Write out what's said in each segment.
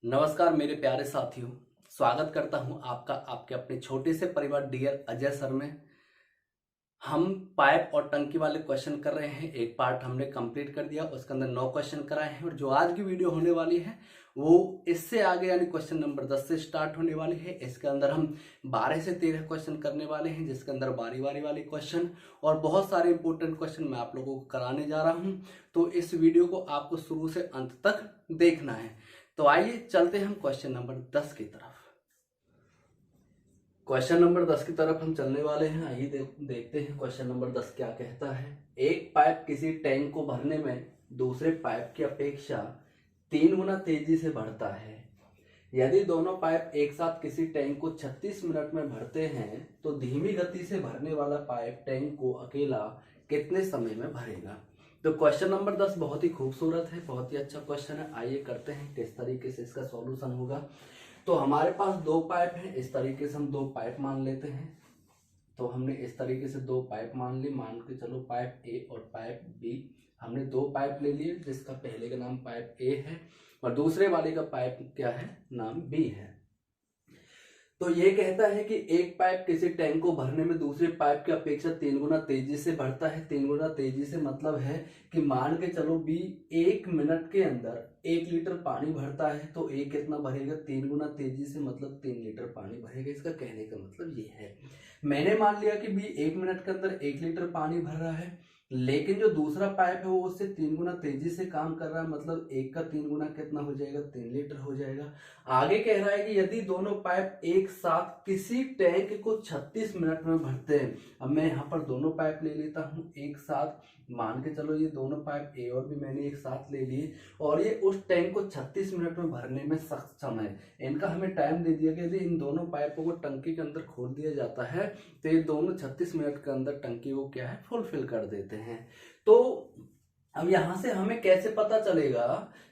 नमस्कार मेरे प्यारे साथियों। स्वागत करता हूं आपका आपके अपने छोटे से परिवार डियर अजय सर में। हम पाइप और टंकी वाले क्वेश्चन कर रहे हैं। एक पार्ट हमने कंप्लीट कर दिया, उसके अंदर 9 क्वेश्चन कराए हैं और जो आज की वीडियो होने वाली है वो इससे आगे यानी क्वेश्चन नंबर 10 से स्टार्ट होने वाली है। इसके अंदर हम 12 से 13 क्वेश्चन करने वाले हैं, जिसके अंदर बारी बारी वाले क्वेश्चन और बहुत सारे इंपॉर्टेंट क्वेश्चन मैं आप लोगों को कराने जा रहा हूं। तो इस वीडियो को आपको शुरू से अंत तक देखना है। तो आइए चलते हैं हम क्वेश्चन नंबर 10 की तरफ। क्वेश्चन नंबर 10 की तरफ हम चलने वाले हैं। आइए देखते हैं क्वेश्चन नंबर 10 क्या कहता है। एक पाइप किसी टैंक को भरने में दूसरे पाइप की अपेक्षा 3 गुना तेजी से बढ़ता है। यदि दोनों पाइप एक साथ किसी टैंक को 36 मिनट में भरते हैं तो धीमी गति से भरने वाला पाइप टैंक को अकेला कितने समय में भरेगा। तो क्वेश्चन नंबर 10 बहुत ही खूबसूरत है, बहुत ही अच्छा क्वेश्चन है। आइए करते हैं किस तरीके से इसका सॉल्यूशन होगा। तो हमारे पास 2 पाइप हैं, इस तरीके से हम 2 पाइप मान लेते हैं। तो हमने इस तरीके से 2 पाइप मान ली, मान के चलो पाइप ए और पाइप बी। हमने 2 पाइप ले लिए, जिसका पहले का नाम पाइप ए है और दूसरे वाले का पाइप क्या है, नाम बी है। तो ये कहता है कि एक पाइप किसी टैंक को भरने में दूसरे पाइप की अपेक्षा 3 गुना तेजी से बढ़ता है। 3 गुना तेजी से मतलब है कि मान के चलो बी 1 मिनट के अंदर 1 लीटर पानी भरता है तो ए कितना भरेगा, 3 गुना तेजी से मतलब 3 लीटर पानी भरेगा। इसका कहने का मतलब ये है। मैंने मान लिया कि बी 1 मिनट के अंदर 1 लीटर पानी भर रहा है, लेकिन जो दूसरा पाइप है वो उससे 3 गुना तेजी से काम कर रहा है, मतलब एक का 3 गुना कितना हो जाएगा, 3 लीटर हो जाएगा। आगे कह रहा है कि यदि दोनों पाइप एक साथ किसी टैंक को 36 मिनट में भरते हैं। अब मैं यहाँ पर दोनों पाइप ले लेता हूँ एक साथ, मान के चलो ये दोनों पाइप ए और बी मैंने एक साथ ले लिए और ये उस टैंक को 36 मिनट में भरने में सक्षम है। इनका हमें टाइम दे दिया कि यदि इन दोनों पाइपों को टंकी के अंदर खोल दिया जाता है तो ये दोनों 36 मिनट के अंदर टंकी को क्या है, फुलफिल कर देते हैं। तो अब यहां से हमें कैसे पता चलेगा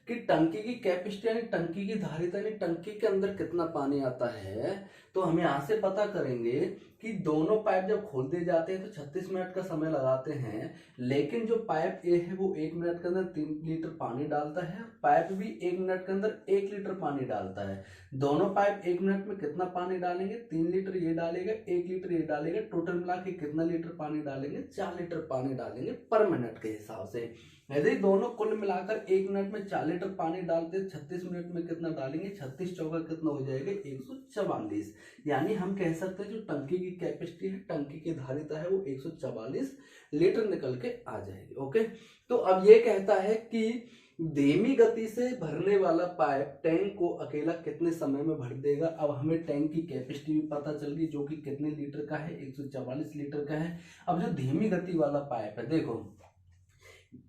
कि टंकी की कैपेसिटी यानी टंकी की धारिता यानी टंकी के अंदर कितना पानी आता है। तो हम यहां से पता करेंगे कि दोनों पाइप जब खोल दिए जाते हैं तो 36 मिनट का समय लगाते हैं, लेकिन जो पाइप ए है वो 1 मिनट के अंदर 3 लीटर पानी डालता है, पाइप बी 1 मिनट के अंदर 1 लीटर पानी डालता है। दोनों पाइप 1 मिनट में कितना पानी डालेंगे, 3 लीटर ये डालेगा, 1 लीटर ये डालेगा, टोटल मिला के कितना लीटर पानी डालेंगे, 4 लीटर पानी डालेंगे पर मिनट के हिसाब से। यदि दोनों कुल मिलाकर 1 मिनट में 4 लीटर पानी डालते हैं, 36 मिनट में कितना डालेंगे, 36 चौका कितना हो जाएगा, 144। यानी हम कह सकते हैं जो टंकी की कैपेसिटी है, टंकी की धारिता है वो 144 लीटर निकल के आ जाएगी। ओके, तो अब ये कहता है कि धीमी गति से भरने वाला पाइप टैंक को अकेला कितने समय में भर देगा। अब हमें टैंक की कैपेसिटी भी पता चल गई जो कि कितने लीटर का है, 144 लीटर का है। अब जो धीमी गति वाला पाइप है, देखो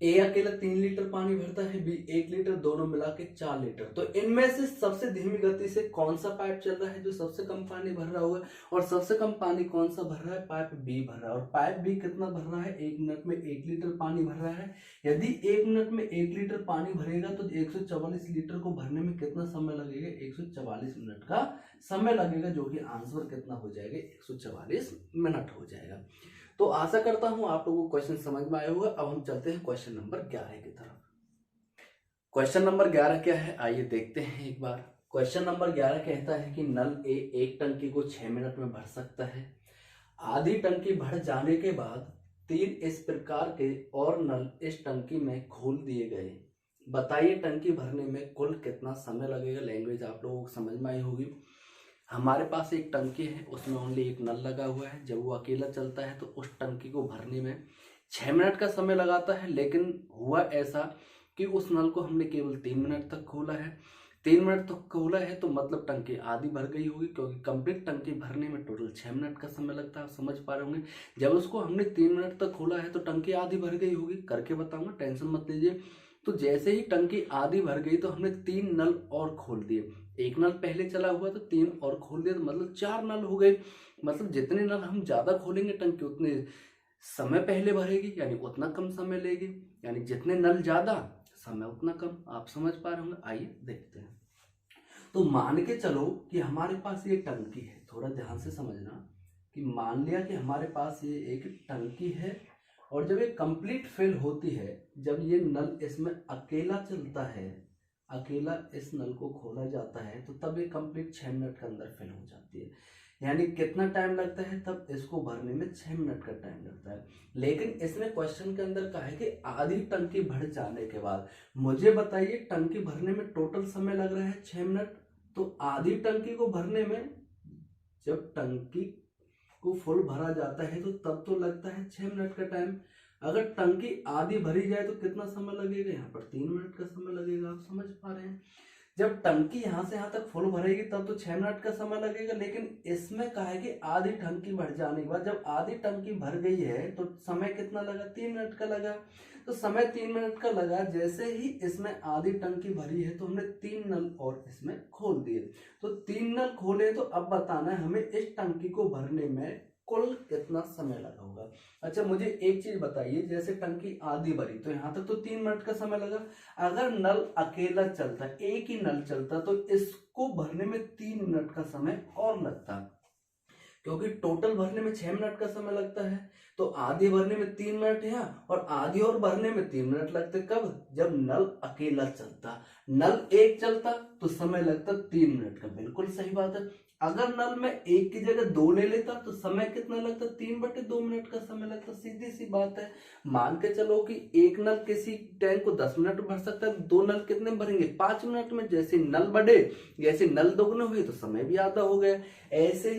ए अकेला 3 लीटर पानी भरता है, बी 1 लीटर, दोनों मिला के 4 लीटर। तो इनमें से सबसे धीमी गति से कौन सा पाइप चल रहा है जो सबसे कम पानी भर रहा होगा, और सबसे कम पानी कौन सा भर रहा है, पाइप बी भर रहा है। और पाइप बी कितना भर रहा है, 1 मिनट में 1 लीटर पानी भर रहा है। यदि 1 मिनट में 1 लीटर पानी भरेगा तो 144 लीटर को भरने में कितना समय लगेगा, 144 मिनट का समय लगेगा, जो कि आंसर कितना हो जाएगा, 144 मिनट हो जाएगा। तो आशा करता हूं आप लोगों को क्वेश्चन समझ में आया होगा। अब हम चलते हैं क्वेश्चन नंबर 11 की तरफ। क्वेश्चन नंबर 11 क्या है, आइए देखते हैं एक बार। क्वेश्चन नंबर 11 कहता है कि नल ए एक टंकी को 6 मिनट में भर सकता है। आधी टंकी भर जाने के बाद 3 इस प्रकार के और नल इस टंकी में खोल दिए गए। बताइए टंकी भरने में कुल कितना समय लगेगा। लैंग्वेज आप लोगों को समझ में आई होगी। हमारे पास एक टंकी है, उसमें ओनली एक नल लगा हुआ है। जब वो अकेला चलता है तो उस टंकी को भरने में 6 मिनट का समय लगाता है, लेकिन हुआ ऐसा कि उस नल को हमने केवल 3 मिनट तक खोला है। 3 मिनट तक खोला है तो मतलब टंकी आधी भर गई होगी, क्योंकि कंप्लीट टंकी भरने में टोटल 6 मिनट का समय लगता है। आप समझ पा रहे होंगे। जब उसको हमने 3 मिनट तक खोला है तो टंकी आधी भर गई होगी। करके बताऊंगा, टेंशन मत लीजिए। तो जैसे ही टंकी आधी भर गई तो हमने 3 नल और खोल दिए। एक नल पहले चला हुआ तो 3 और खोल दिया, तो मतलब 4 नल हो गए। मतलब जितने नल हम ज्यादा खोलेंगे टंकी उतने समय पहले भरेगी, यानी उतना कम समय लेगी। यानी जितने नल ज्यादा समय उतना कम। आप समझ पा रहे होंगे। आइए देखते हैं। तो मान के चलो कि हमारे पास ये टंकी है, थोड़ा ध्यान से समझना कि मान लिया कि हमारे पास ये एक टंकी है और जब ये कंप्लीट फिल होती है, जब ये नल इसमें अकेला चलता है, अकेला इस नल को खोला जाता है तो तब ये कंप्लीट 6 मिनट के अंदर फिल हो जाती है। यानी कितना टाइम लगता है, तब इसको भरने में 6 मिनट का टाइम लगता है। लेकिन इसमें क्वेश्चन के अंदर कहा है कि आधी टंकी भर जाने के बाद, मुझे बताइए टंकी भरने में टोटल समय लग रहा है 6 मिनट, तो आधी टंकी को भरने में, जब टंकी को फुल भरा जाता है तो तब तो लगता है 6 मिनट का टाइम। अगर टंकी आधी भरी जाए तो कितना समय लगेगा, यहाँ पर 3 मिनट का समय लगेगा। आप समझ पा रहे हैं, जब टंकी यहां से यहां तक फुल भरेगी तब तो 6 मिनट का समय लगेगा। लेकिन इसमें कहा है कि आधी टंकी भर जाने के बाद, जब आधी टंकी भर गई है तो समय कितना लगा, 3 मिनट का लगा। तो समय 3 मिनट का लगा। जैसे ही इसमें आधी टंकी भरी है तो हमने 3 नल और इसमें खोल दिए। तो 3 नल खोले, तो अब बताना है हमें इस टंकी को भरने में कुल कितना समय लगा होगा। अच्छा मुझे एक चीज बताइए, जैसे टंकी आधी भरी तो यहाँ तक तो 3 मिनट का समय लगा। अगर नल अकेला चलता, एक ही नल चलता, तो इसको भरने में 3 मिनट का समय और लगता, क्योंकि टोटल भरने में 6 मिनट का समय लगता है। तो आधी भरने में 3 मिनट है और आधी और भरने में 3 मिनट लगते। कब, जब नल अकेला चलता। नल एक चलता तो समय लगता 3 मिनट का, बिल्कुल सही बात है। अगर नल में एक की जगह 2 ले लेता तो समय कितना लगता, 3/2 मिनट का समय लगता। सीधी सी बात है। मान के चलो कि एक नल किसी टैंक को 10 मिनट में भर सकता है, 2 नल कितने भरेंगे, 5 मिनट में। जैसे नल बढ़े, जैसे नल दोगुने हुए तो समय भी आधा हो गया। ऐसे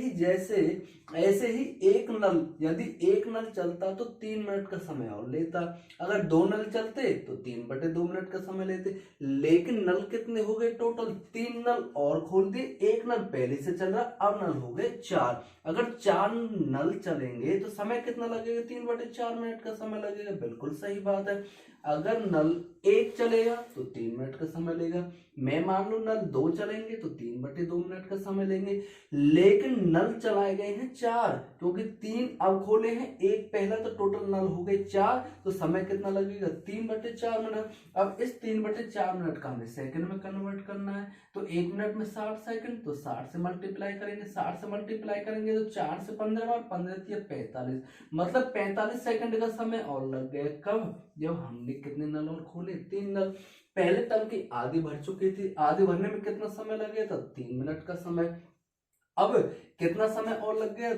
ही एक नल, यदि एक नल चलता तो 3 मिनट का समय और लेता। अगर 2 नल चलते तो 3/2 मिनट का समय लेते। लेकिन नल कितने हो गए टोटल, 3 नल और खोल दिए। एक नल पहले से चल रहा, अब नल हो गए 4। अगर 4 नल चलेंगे तो समय कितना लगेगा, 3/4 मिनट का समय लगेगा। बिल्कुल सही बात है। अगर नल एक चलेगा तो 3 मिनट का समय लेगा। मैं मान लो नल 2 चलेंगे तो 3/2 मिनट का समय लेंगे। लेकिन नल चलाए गए हैं 4, क्योंकि 3 अब खोले हैं, एक पहला, तो टोटल नल हो गए 4। तो समय कितना लगेगा, 3/4 मिनट। अब इस 3/4 मिनट का हमें सेकंड में कन्वर्ट करना है। तो 1 मिनट में 60 सेकंड, तो 60 से मल्टीप्लाई करेंगे। 60 से मल्टीप्लाई करेंगे तो 4 से 15 और 15 45, मतलब 45 सेकंड का समय और लग गया। कब, जब हमने कितने नल और खोले, 3 नल। पहले टंकी आधी भर चुकी थी, आधी भरने में कितना समय लगे था, 3 मिनट का समय। अब कितना समय और लग गया,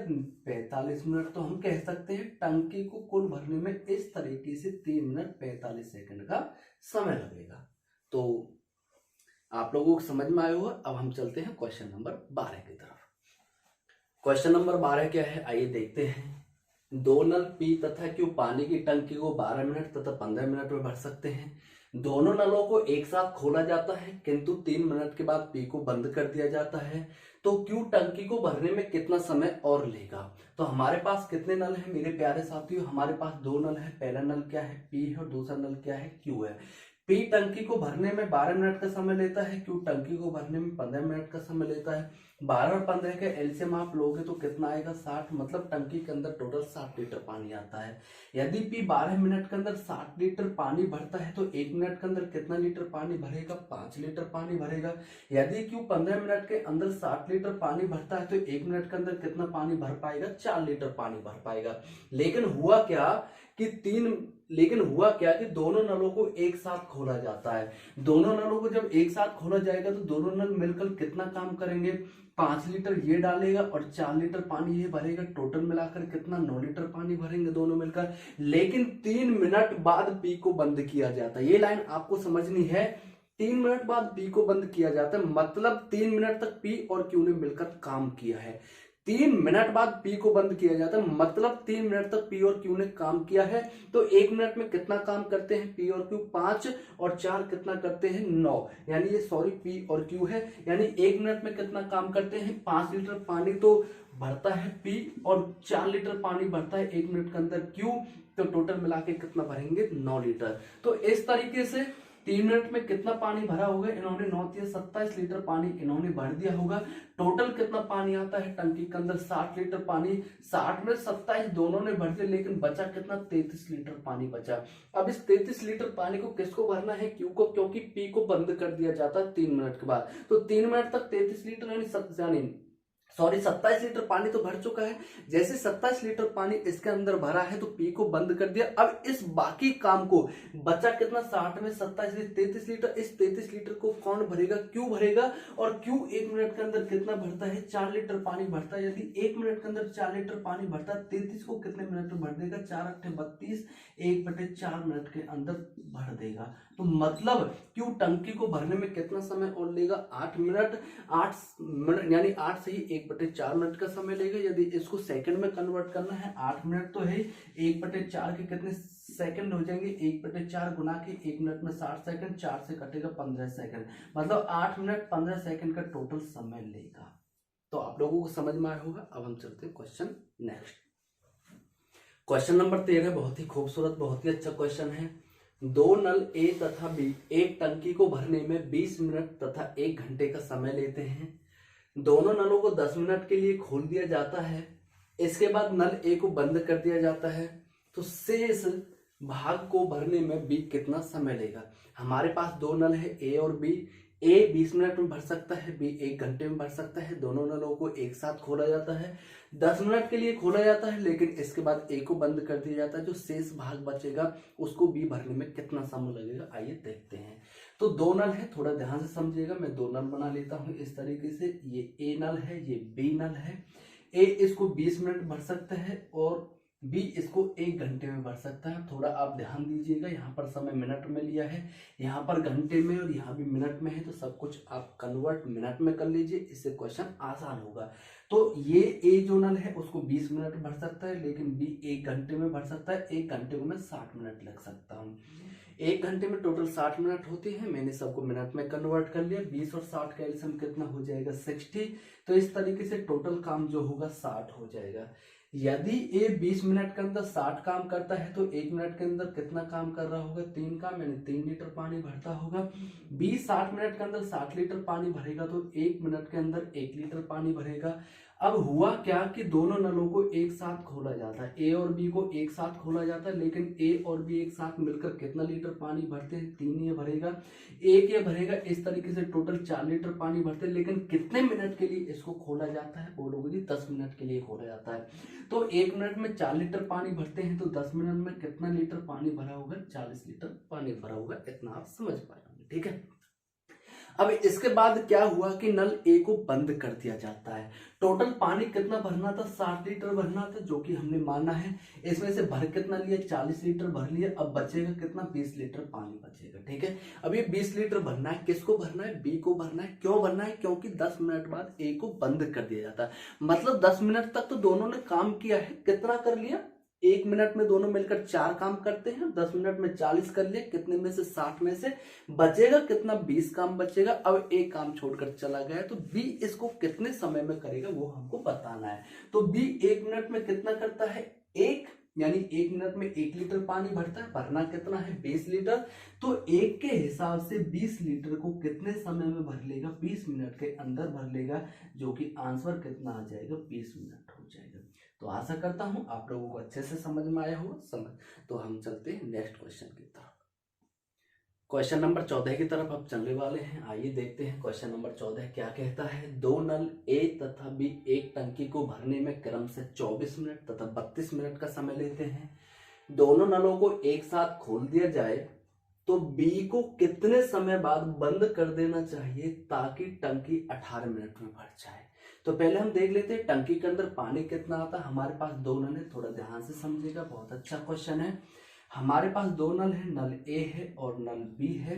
45 मिनट। तो हम कह सकते हैं टंकी को कुल भरने में इस तरीके से 3 मिनट 45 सेकंड का समय लगेगा। तो आप लोगों को समझ में आया होगा। अब हम चलते हैं क्वेश्चन नंबर 12 की तरफ। क्वेश्चन नंबर 12 क्या है, आइए देखते हैं। 2 नल पी तथा क्यू पानी की टंकी को 12 मिनट तथा 15 मिनट में भर सकते हैं। दोनों नलों को एक साथ खोला जाता है, किंतु 3 मिनट के बाद पी को बंद कर दिया जाता है। तो क्यू टंकी को भरने में कितना समय और लेगा। तो हमारे पास कितने नल हैं मेरे प्यारे साथियों, हमारे पास 2 नल है। पहला नल क्या है, पी है, और दूसरा नल क्या है, क्यू है। पी टंकी को भरने में 12 मिनट का समय लेता है, क्यू टंकी को भरने में 15 मिनट का समय लेता है। 12 और 15 का एलसीएम आप लोगे तो कितना आएगा, 60। मतलब टंकी के अंदर टोटल 60 लीटर पानी आता है। यदि पी 12 मिनट के अंदर 60 लीटर पानी भरता है तो 1 मिनट के अंदर कितना लीटर पानी भरेगा, 5 लीटर पानी भरेगा। यदि क्यू 15 मिनट के अंदर 60 लीटर पानी भरता है तो 1 मिनट के अंदर कितना पानी भर पाएगा, 4 लीटर पानी भर पाएगा। लेकिन हुआ क्या कि दोनों नलों को एक साथ खोला जाता है। दोनों नलों को जब एक साथ खोला जाएगा तो दोनों नल मिलकर कितना काम करेंगे, 5 लीटर ये डालेगा और 4 लीटर पानी ये भरेगा। टोटल मिलाकर कितना, 9 लीटर पानी भरेंगे दोनों मिलकर। लेकिन 3 मिनट बाद पी को बंद किया जाता है। ये लाइन आपको समझनी है। 3 मिनट बाद पी को बंद किया जाता है, मतलब 3 मिनट तक पी और क्यू ने मिलकर काम किया है। 3 मिनट बाद पी को बंद किया जाता है, मतलब 3 मिनट तक पी और क्यू ने काम किया है। तो 1 मिनट में कितना काम करते हैं पी और क्यू, 5, और 4 कितना करते हैं, 9। यानी ये पी और क्यू है। यानी 1 मिनट में कितना काम करते हैं, 5 लीटर पानी तो भरता है पी और 4 लीटर पानी भरता है 1 मिनट के अंदर क्यू। तो टोटल मिला के कितना भरेंगे, 9 लीटर। तो इस तरीके से 3 मिनट में कितना पानी भरा होगा, इन्होंने 9 × 27 लीटर पानी इन्होंने भर दिया होगा। टोटल कितना पानी आता है टंकी के अंदर, 60 लीटर पानी। 60 में 27 दोनों ने भर दिया, लेकिन बचा कितना, 33 लीटर पानी बचा। अब इस 33 लीटर पानी को किसको भरना है, क्यू को, क्योंकि पी को बंद कर दिया जाता है 3 मिनट के बाद। तो 3 मिनट तक 33 लीटर यानी सॉरी 27 लीटर पानी तो भर चुका है। जैसे 27 लीटर पानी इसके अंदर भरा है तो पी को बंद कर दिया। अब इस बाकी काम को बचा कितना, 60 में 27 33 लीटर। इस 33 लीटर को कौन भरेगा, क्यू भरेगा। और क्यू 1 मिनट के अंदर कितना भरता है, 4 लीटर पानी भरता है। यदि 1 मिनट के अंदर 4 लीटर पानी भरता है, 33 को कितने मिनट में भर देगा, 4 × 8 = 32, 1/4 मिनट के अंदर भर देगा। तो मतलब क्यू टंकी को भरने में कितना समय और लेगा, 8 मिनट। 8 मिनट यानी 8 से ही 1/4 मिनट का समय लेगा। यदि इसको सेकंड में कन्वर्ट करना है, 8 मिनट तो है, 1/4 के कितने सेकंड हो जाएंगे, 1/4 गुना के 1 मिनट में 60 सेकंड, 4 से कटेगा 15 सेकंड, मतलब 8 मिनट 15 सेकंड का टोटल समय लेगा। तो आप लोगों को समझ में आया होगा। अब हम चलते हैं क्वेश्चन नेक्स्ट। क्वेश्चन नंबर 13 बहुत ही खूबसूरत, बहुत ही अच्छा क्वेश्चन है। दो नल ए तथा बी एक टंकी को भरने में 20 मिनट तथा 1 घंटे का समय लेते हैं। दोनों नलों को 10 मिनट के लिए खोल दिया जाता है। इसके बाद नल ए को बंद कर दिया जाता है। तो शेष भाग को भरने में बी कितना समय लेगा। हमारे पास दो नल है ए और बी। ए 20 मिनट में भर सकता है, बी 1 घंटे में भर सकता है। दोनों नलों को एक साथ खोला जाता है, 10 मिनट के लिए खोला जाता है, लेकिन इसके बाद ए को बंद कर दिया जाता है। जो शेष भाग बचेगा उसको बी भरने में कितना समय लगेगा, आइए देखते हैं। तो दो नल है, थोड़ा ध्यान से समझिएगा। मैं दो नल बना लेता हूं इस तरीके से। ये ए नल है, ये बी नल है। ए इसको 20 मिनट भर सकता है और बी इसको 1 घंटे में भर सकता है। थोड़ा आप ध्यान दीजिएगा, यहाँ पर समय मिनट में लिया है, यहाँ पर घंटे में और यहाँ भी मिनट में है। तो सब कुछ आप कन्वर्ट मिनट में कर लीजिए, इससे क्वेश्चन आसान होगा। तो ये ए जो नल है उसको 20 मिनट भर सकता है, लेकिन बी 1 घंटे में भर सकता है। 1 घंटे को मैं 60 मिनट लग सकता हूँ। 1 घंटे में टोटल 60 मिनट होते हैं। मैंने सबको मिनट में कन्वर्ट कर लिया। 20 और 60 का एलसीएम कितना हो जाएगा, 60। तो इस तरीके से टोटल काम जो होगा 60 हो जाएगा। यदि ए 20 मिनट के अंदर 60 काम करता है तो 1 मिनट के अंदर कितना काम कर रहा होगा, 3 काम, यानी 3 लीटर पानी भरता होगा। बी 60 मिनट के अंदर 60 लीटर पानी भरेगा तो 1 मिनट के अंदर 1 लीटर पानी भरेगा। अब हुआ क्या कि दोनों नलों को एक साथ खोला जाता है, ए और बी को एक साथ खोला जाता है, लेकिन ए और बी एक साथ मिलकर कितना लीटर पानी भरते हैं, 3 ये भरेगा, 1 ये भरेगा। इस तरीके से टोटल 4 लीटर पानी भरते हैं। लेकिन कितने मिनट के लिए इसको खोला जाता है, बोलोगे जी 10 मिनट के लिए खोला जाता है। तो 1 मिनट में 4 लीटर पानी भरते हैं, तो 10 मिनट में कितना लीटर पानी भरा होगा, 40 लीटर पानी भरा होगा। इतना आप समझ पाएंगे, ठीक है। अब इसके बाद क्या हुआ कि नल ए को बंद कर दिया जाता है। टोटल पानी कितना भरना था, 60 लीटर भरना था, जो कि हमने माना है। इसमें से भर कितना लिया, 40 लीटर भर लिया। अब बचेगा कितना, 20 लीटर पानी बचेगा, ठीक है। अब ये 20 लीटर भरना है, किसको भरना है, बी को भरना है। क्यों भरना है, क्योंकि 10 मिनट बाद ए को बंद कर दिया जाता है। मतलब 10 मिनट तक तो दोनों ने काम किया है। कितना कर लिया, 1 मिनट में दोनों मिलकर 4 काम करते हैं, 10 मिनट में 40 कर लिए। कितने में से, 60 में से बचेगा कितना, 20 काम बचेगा। अब एक काम छोड़कर चला गया, तो बी इसको कितने समय में करेगा वो हमको बताना है। तो बी 1 मिनट में कितना करता है, 1, यानी 1 मिनट में 1 लीटर पानी भरता है। भरना कितना है, 20 लीटर। तो 1 के हिसाब से 20 लीटर को कितने समय में भर लेगा, 20 मिनट के अंदर भर लेगा, जो कि आंसर कितना आ जाएगा, 20 मिनट हो जाएगा। तो आशा करता हूं आप लोगों को अच्छे से समझ में आया होगा। समझ, तो हम चलते हैं नेक्स्ट क्वेश्चन की तरफ। क्वेश्चन नंबर 14 की तरफ अब चलने वाले हैं। आइए देखते हैं क्वेश्चन नंबर 14 क्या कहता है। दो नल ए तथा बी एक टंकी को भरने में क्रम से 24 मिनट तथा 32 मिनट का समय लेते हैं। दोनों नलों को एक साथ खोल दिया जाए तो बी को कितने समय बाद बंद कर देना चाहिए ताकि टंकी 18 मिनट में भर जाए। तो पहले हम देख लेते हैं टंकी के अंदर पानी कितना आता है। हमारे पास दो नल है, थोड़ा ध्यान से समझिएगा, बहुत अच्छा क्वेश्चन है। हमारे पास दो नल है, नल ए है और नल बी है।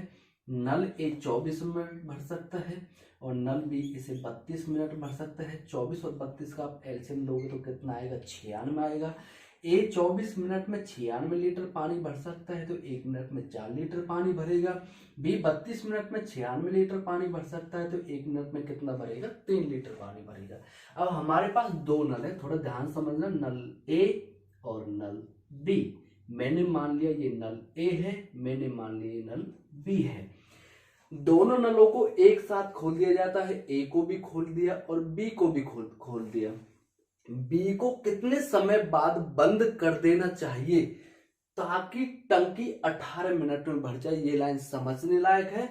नल ए 24 मिनट भर सकता है और नल बी इसे 32 मिनट भर सकता है। 24 और 32 का आप एलसीएम लोगे तो कितना आएगा, 96 आएगा। ए 24 मिनट में 96 लीटर पानी भर सकता है, तो 1 मिनट में 4 लीटर पानी भरेगा। बी 32 मिनट में 96 लीटर पानी भर सकता है, तो 1 मिनट में कितना भरेगा, 3 लीटर पानी भरेगा। अब हमारे पास दो नल है, थोड़ा ध्यान समझना, नल ए और नल बी। मैंने मान लिया ये नल ए है, मैंने मान लिया ये नल बी है। दोनों नलों को एक साथ खोल दिया जाता है, ए को भी खोल दिया और बी को भी खोल दिया। बी को कितने समय बाद बंद कर देना चाहिए ताकि टंकी 18 मिनट में भर जाए। ये लाइन समझने लायक है।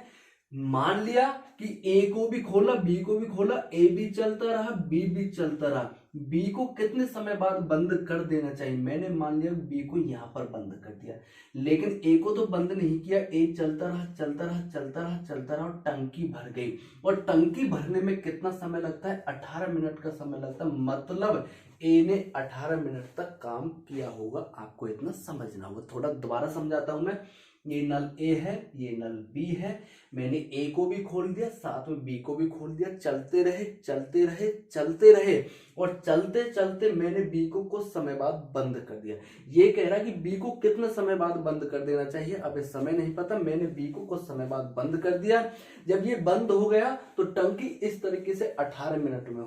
मान लिया कि ए को भी खोला, बी को भी खोला, ए भी चलता रहा, बी भी चलता रहा, बी को कितने समय बाद बंद कर देना चाहिए? मैंने मान लिया बी को यहां पर बंद कर दिया, लेकिन ए को तो बंद नहीं किया, ए चलता रहा चलता रहा चलता रहा चलता रहा और टंकी भर गई। और टंकी भरने में कितना समय लगता है? 18 मिनट का समय लगता है। मतलब ए ने 18 मिनट तक काम किया होगा। आपको इतना समझना होगा। थोड़ा दोबारा समझाता हूं मैं। ये नल ए है, ये नल बी है, मैंने ए को भी खोल दिया, साथ में बी को भी खोल दिया, चलते रहे चलते रहे चलते रहे और चलते चलते मैंने बी को कुछ समय बाद बंद कर दिया। ये कह रहा है कि बी को कितने समय बाद बंद कर देना चाहिए। अब इस समय नहीं पता, मैंने बी को कुछ समय बाद बंद कर दिया। जब ये बंद हो गया तो टंकी इस तरीके से 18 मिनट में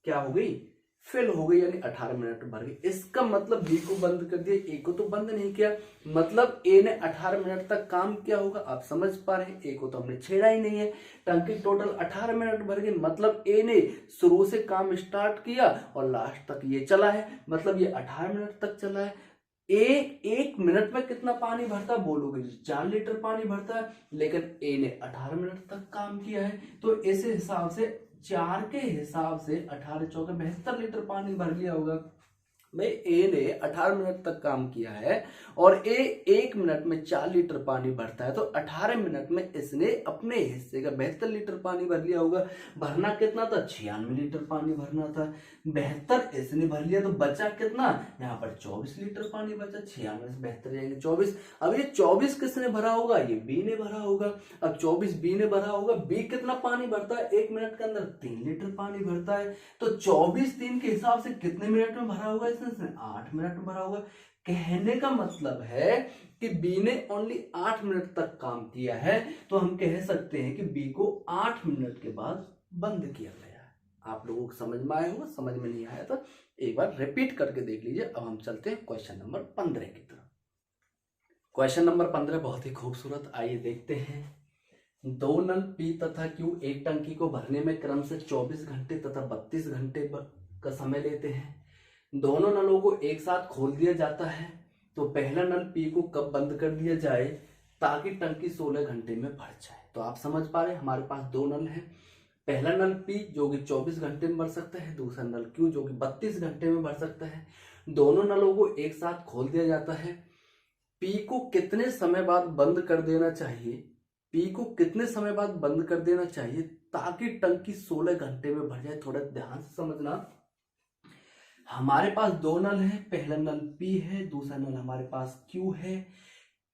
क्या हो गई? फिल हो गई, यानी 18 मिनट भर गई। इसका मतलब बी को बंद कर दिया, ए को तो बंद नहीं किया, मतलब ए ने 18 मिनट तक काम किया होगा। आप समझ पा रहे हैं, ए को तो हमने छेड़ा ही नहीं है। टंकी टोटल 18 मिनट भर गई, मतलब ए ने शुरू से काम स्टार्ट किया और लास्ट तक ये चला है, मतलब ये 18 मिनट तक चला है। एक मिनट में कितना पानी भरता बोलोगे? 4 लीटर पानी भरता है, लेकिन ए ने 18 मिनट तक काम किया है, तो इस हिसाब से 4 के हिसाब से 18 चौके 72 लीटर पानी भर लिया होगा। भाई ए ने 18 मिनट तक काम किया है और ए 1 मिनट में 4 लीटर पानी भरता है, तो 18 मिनट में इसने अपने हिस्से का 72 लीटर पानी भर लिया होगा। भरना कितना था? 96 लीटर पानी भरना था। 72 इसने भर लिया, तो बचा कितना? यहाँ पर 24 लीटर पानी बचा। 96 से 72 जाएंगे 24। अब ये 24 किसने भरा होगा? ये बी ने भरा होगा। अब 24 बी ने भरा होगा। बी कितना पानी भरता है 1 मिनट के अंदर? 3 लीटर पानी भरता है। तो 24 3 के हिसाब से कितने मिनट में भरा होगा? 8 मिनट में भरा होगा। कहने का मतलब है कि बी ने ओनली 8 मिनट तक काम किया है, तो हम कह सकते हैं कि बी को 8 मिनट के बाद बंद किया गया है। आप लोगों को समझ में आया होगा। समझ में नहीं आया तो एक बार रिपीट करके देख लीजिए। अब हम चलते हैं क्वेश्चन नंबर 15 की तरफ। क्वेश्चन नंबर 15 बहुत ही खूबसूरत, आइए देखते हैं। 2 नल पी तथा क्यू एक टंकी को भरने में क्रम से 24 घंटे तथा 32 घंटे का समय लेते हैं। दोनों नलों को एक साथ खोल दिया जाता है, तो पहला नल पी को कब बंद कर दिया जाए ताकि टंकी 16 घंटे में भर जाए? तो आप समझ पा रहे हैं, हमारे पास 2 नल है। पहला नल पी जो कि 24 घंटे में भर सकता है, दूसरा नल क्यू जो कि 32 घंटे में भर सकता है। दोनों नलों को एक साथ खोल दिया जाता है। पी को कितने समय बाद बंद कर देना चाहिए? पी को कितने समय बाद बंद कर देना चाहिए ताकि टंकी 16 घंटे में भर जाए? थोड़ा ध्यान से समझना। हमारे पास 2 नल है, पहला नल पी है, दूसरा नल हमारे पास क्यू है।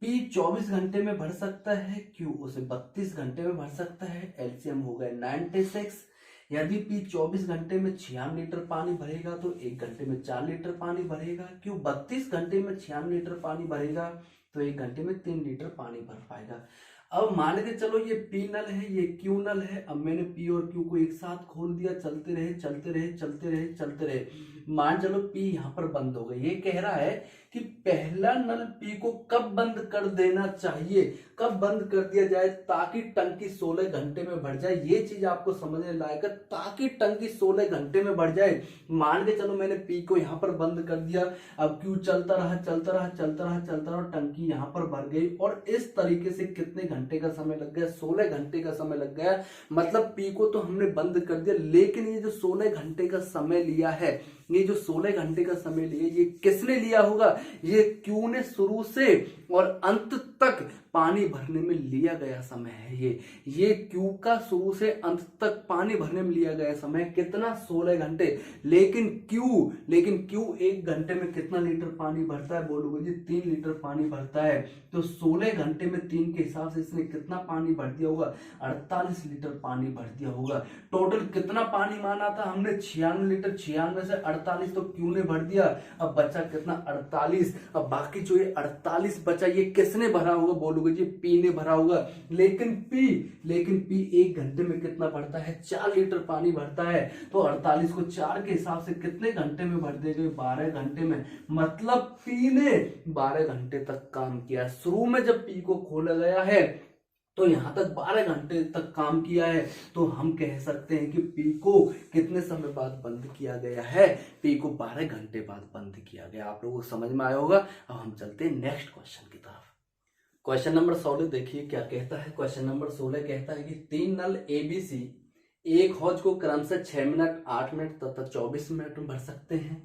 पी 24 घंटे में भर सकता है, क्यू उसे 32 घंटे में भर सकता है। एलसीएम हो गया 96। यदि पी 24 घंटे में 96 लीटर पानी भरेगा तो 1 घंटे में 4 लीटर पानी भरेगा। क्यू 32 घंटे में 96 लीटर पानी भरेगा तो 1 घंटे में 3 लीटर पानी भर पाएगा। अब मान के चलो ये पी नल है, ये क्यू नल है। अब मैंने पी और क्यू को एक साथ खोल दिया, चलते रहे चलते रहे चलते रहे चलते रहे। मान चलो पी यहां पर बंद हो गई। ये कह रहा है कि पहला नल पी को कब बंद कर देना चाहिए, कब बंद कर दिया जाए ताकि टंकी 16 घंटे में भर जाए। ये चीज आपको समझने लायक है, ताकि टंकी 16 घंटे में भर जाए। मान के चलो मैंने पी को यहां पर बंद कर दिया, अब क्यू चलता रहा चलता रहा चलता रहा चलता रहा, टंकी यहां पर भर गई और इस तरीके से कितने घंटे का समय लग गया? 16 घंटे का समय लग गया। मतलब पी को तो हमने बंद कर दिया, लेकिन ये जो 16 घंटे का समय लिया है, ये जो 16 घंटे का समय लिया, ये किसने लिया होगा? ये क्यू ने शुरू से और अंत तक पानी भरने में लिया गया समय है। ये क्यू का शुरू से अंत तक पानी भरने में लिया गया समय कितना? 16 घंटे। लेकिन क्यू 1 घंटे में कितना लीटर पानी भरता है बोलोगे जी? 3 लीटर पानी भरता है। तो 16 घंटे में 3 के हिसाब से इसने कितना पानी भर दिया होगा? 48 लीटर पानी भर दिया होगा। टोटल कितना पानी माना था हमने? 96 लीटर। 96 से 48 तो क्यू ने भर दिया, अब बचा कितना? 48। अब बाकी जो ये 48 बचा, ये किसने भरा होगा बोलोगे जी? पी ने भरा होगा। लेकिन पी 1 घंटे में कितना भरता है? 4 लीटर पानी भरता है। तो 48 को 4 के हिसाब से कितने घंटे में भर देगा? 12 घंटे में। मतलब पी ने 12 घंटे तक काम किया। शुरू में जब पी को खोला गया है तो यहां तक 12 घंटे तक काम किया है, तो हम कह सकते हैं कि पी को कितने समय बाद बंद किया गया है? पी को 12 घंटे बाद बंद किया गया। आप लोगों को समझ में आया होगा। अब हम चलते हैं नेक्स्ट क्वेश्चन की तरफ। क्वेश्चन नंबर 16 देखिए क्या कहता है। क्वेश्चन नंबर 16 कहता है कि 3 नल ABC एक हौज को क्रमशः 6 मिनट, 8 मिनट तथा 24 मिनट में भर सकते हैं।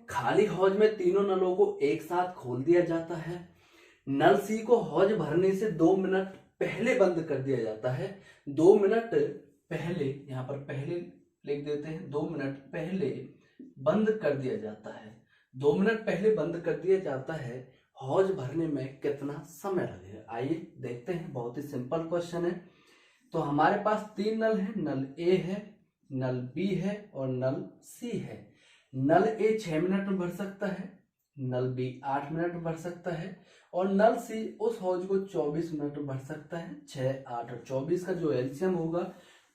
खाली हौज में तीनों नलों को एक साथ खोल दिया जाता है। नल सी को हौज भरने से 2 मिनट पहले बंद कर दिया जाता है। 2 मिनट पहले, यहां पर पहले लिख देते हैं, 2 मिनट पहले बंद कर दिया जाता है। 2 मिनट पहले बंद कर दिया जाता है। हौज भरने में कितना समय लगेगा? आइए देखते हैं। बहुत ही सिंपल क्वेश्चन है। तो हमारे पास 3 नल है, नल ए है, नल बी है और नल सी है। नल ए 6 मिनट में भर सकता है, नल बी 8 मिनट में भर सकता है और नल सी उस हौज को 24 मिनट में भर सकता है। 6, 8 और 24 का जो एलसीएम होगा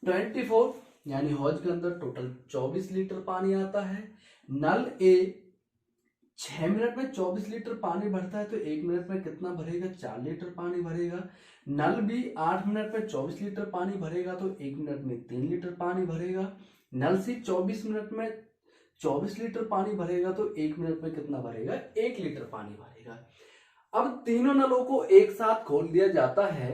24, यानी हौज के अंदर टोटल 24 लीटर पानी आता है। नल ए 6 मिनट में 24 लीटर पानी भरता है तो 1 मिनट में कितना भरेगा? 4 लीटर पानी भरेगा। नल बी 8 मिनट में 24 लीटर पानी भरेगा तो 1 मिनट में 3 लीटर पानी भरेगा। नल सी 24 मिनट में 24 लीटर पानी भरेगा तो 1 मिनट में कितना भरेगा? 1 लीटर पानी भरेगा। अब तीनों नलों को एक साथ खोल दिया जाता है,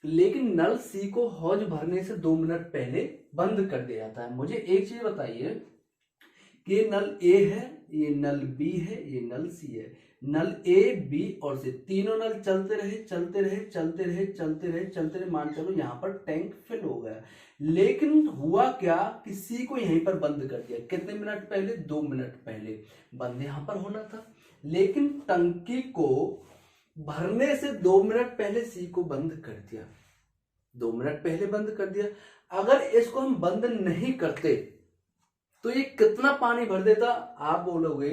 लेकिन नल सी को हौज भरने से 2 मिनट पहले बंद कर दिया जाता है। मुझे एक चीज बताइए कि नल ए है, ये नल बी है, ये नल सी है। नल ए, बी और सी तीनों नल चलते रहे चलते रहे चलते रहे चलते रहे चलते रहे, मान चलो यहां पर टैंक फिल हो गया। लेकिन हुआ क्या कि सी को यहीं पर बंद कर दिया। कितने मिनट पहले? 2 मिनट पहले बंद यहां पर होना था, लेकिन टंकी को भरने से 2 मिनट पहले सी को बंद कर दिया। 2 मिनट पहले बंद कर दिया। अगर इसको हम बंद नहीं करते तो ये कितना पानी भर देता? आप बोलोगे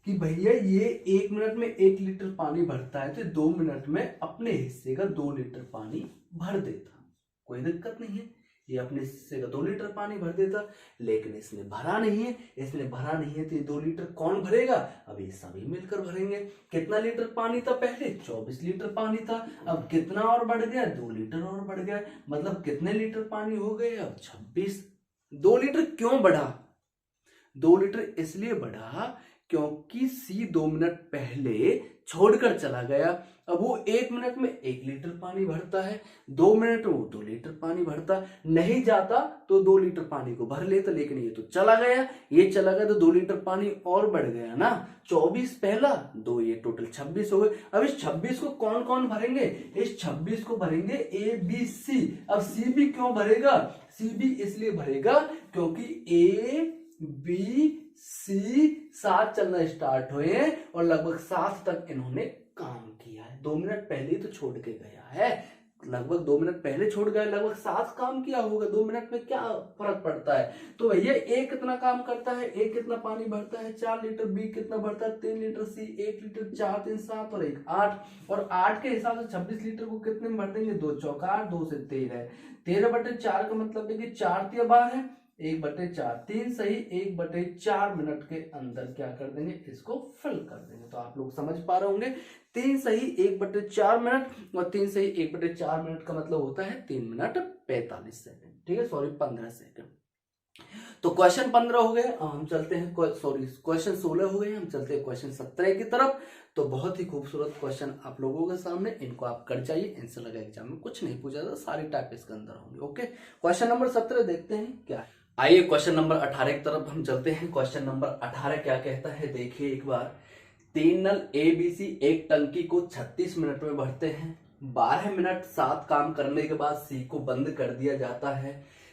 कि भैया ये 1 मिनट में 1 लीटर पानी भरता है तो 2 मिनट में अपने हिस्से का 2 लीटर पानी भर देता। कोई दिक्कत नहीं है, ये अपने हिस्से का 2 लीटर पानी भर देता। लेकिन इसने भरा नहीं है, इसने भरा नहीं है तो ये 2 लीटर कौन भरेगा? अब ये सभी मिलकर भरेंगे। कितना लीटर पानी था पहले? 24 लीटर पानी था। अब कितना और बढ़ गया? 2 लीटर और बढ़ गया। मतलब कितने लीटर पानी हो गए? अब 26। 2 लीटर क्यों बढ़ा? 2 लीटर इसलिए बढ़ा क्योंकि सी 2 मिनट पहले छोड़कर चला गया। अब वो 1 मिनट में 1 लीटर पानी भरता है, 2 मिनट में वो 2 लीटर पानी भरता। नहीं जाता तो 2 लीटर पानी को भर लेता, लेकिन ये तो चला गया। ये चला गया तो 2 लीटर पानी और बढ़ गया ना। 24 पहला, 2 ये टोटल 26 हो गए। अब इस 26 को कौन कौन भरेंगे? इस 26 को भरेंगे ए, बी, सी। अब सी भी क्यों भरेगा? सी भी इसलिए भरेगा क्योंकि ए, बी, सी साथ चलना स्टार्ट हुए हैं और लगभग 7 तक इन्होंने काम किया है। 2 मिनट पहले ही तो छोड़ के गया है, लगभग 2 मिनट पहले छोड़ गया, लगभग 7 काम किया होगा। 2 मिनट में क्या फर्क पड़ता है? तो भैया ए कितना काम करता है? ए कितना पानी भरता है? 4 लीटर। बी कितना भरता है? 3 लीटर। सी 1 लीटर। 4, 3, 7 और 1 8। और 8 के हिसाब से 26 लीटर को कितने में भर देंगे? 2 चौका 8, 2 से 13। 13/4 का मतलब है कि 4 तिया 12 है, 1/4। 3 सही, 1/4 मिनट के अंदर क्या कर देंगे? इसको फिल कर देंगे। तो आप लोग समझ पा रहे होंगे, 3 सही 1/4 मिनट और 3 सही 1/4 मिनट का मतलब होता है 3 मिनट 45 सेकंड। ठीक है, सॉरी 15 सेकंड। तो क्वेश्चन 15 हो गए, हम चलते हैं, सॉरी क्वेश्चन 16 हो गए, हम चलते हैं क्वेश्चन 17 की तरफ। तो बहुत ही खूबसूरत क्वेश्चन आप लोगों के सामने, इनको आप कर जाइए। आंसर लगा एग्जाम में कुछ नहीं पूछा था, सारी टाइप इसके अंदर होंगे। ओके, क्वेश्चन नंबर 17 देखते हैं क्या है। आइए क्वेश्चन नंबर 18 की तरफ हम चलते हैं। क्वेश्चन नंबर 18 क्या कहता है, देखिए एक बार। 3 नल ए, बी, सी एक टंकी को 36 मिनट में भरते हैं। 12 मिनट 7 काम करने के बाद सी को बंद कर दिया जाता है।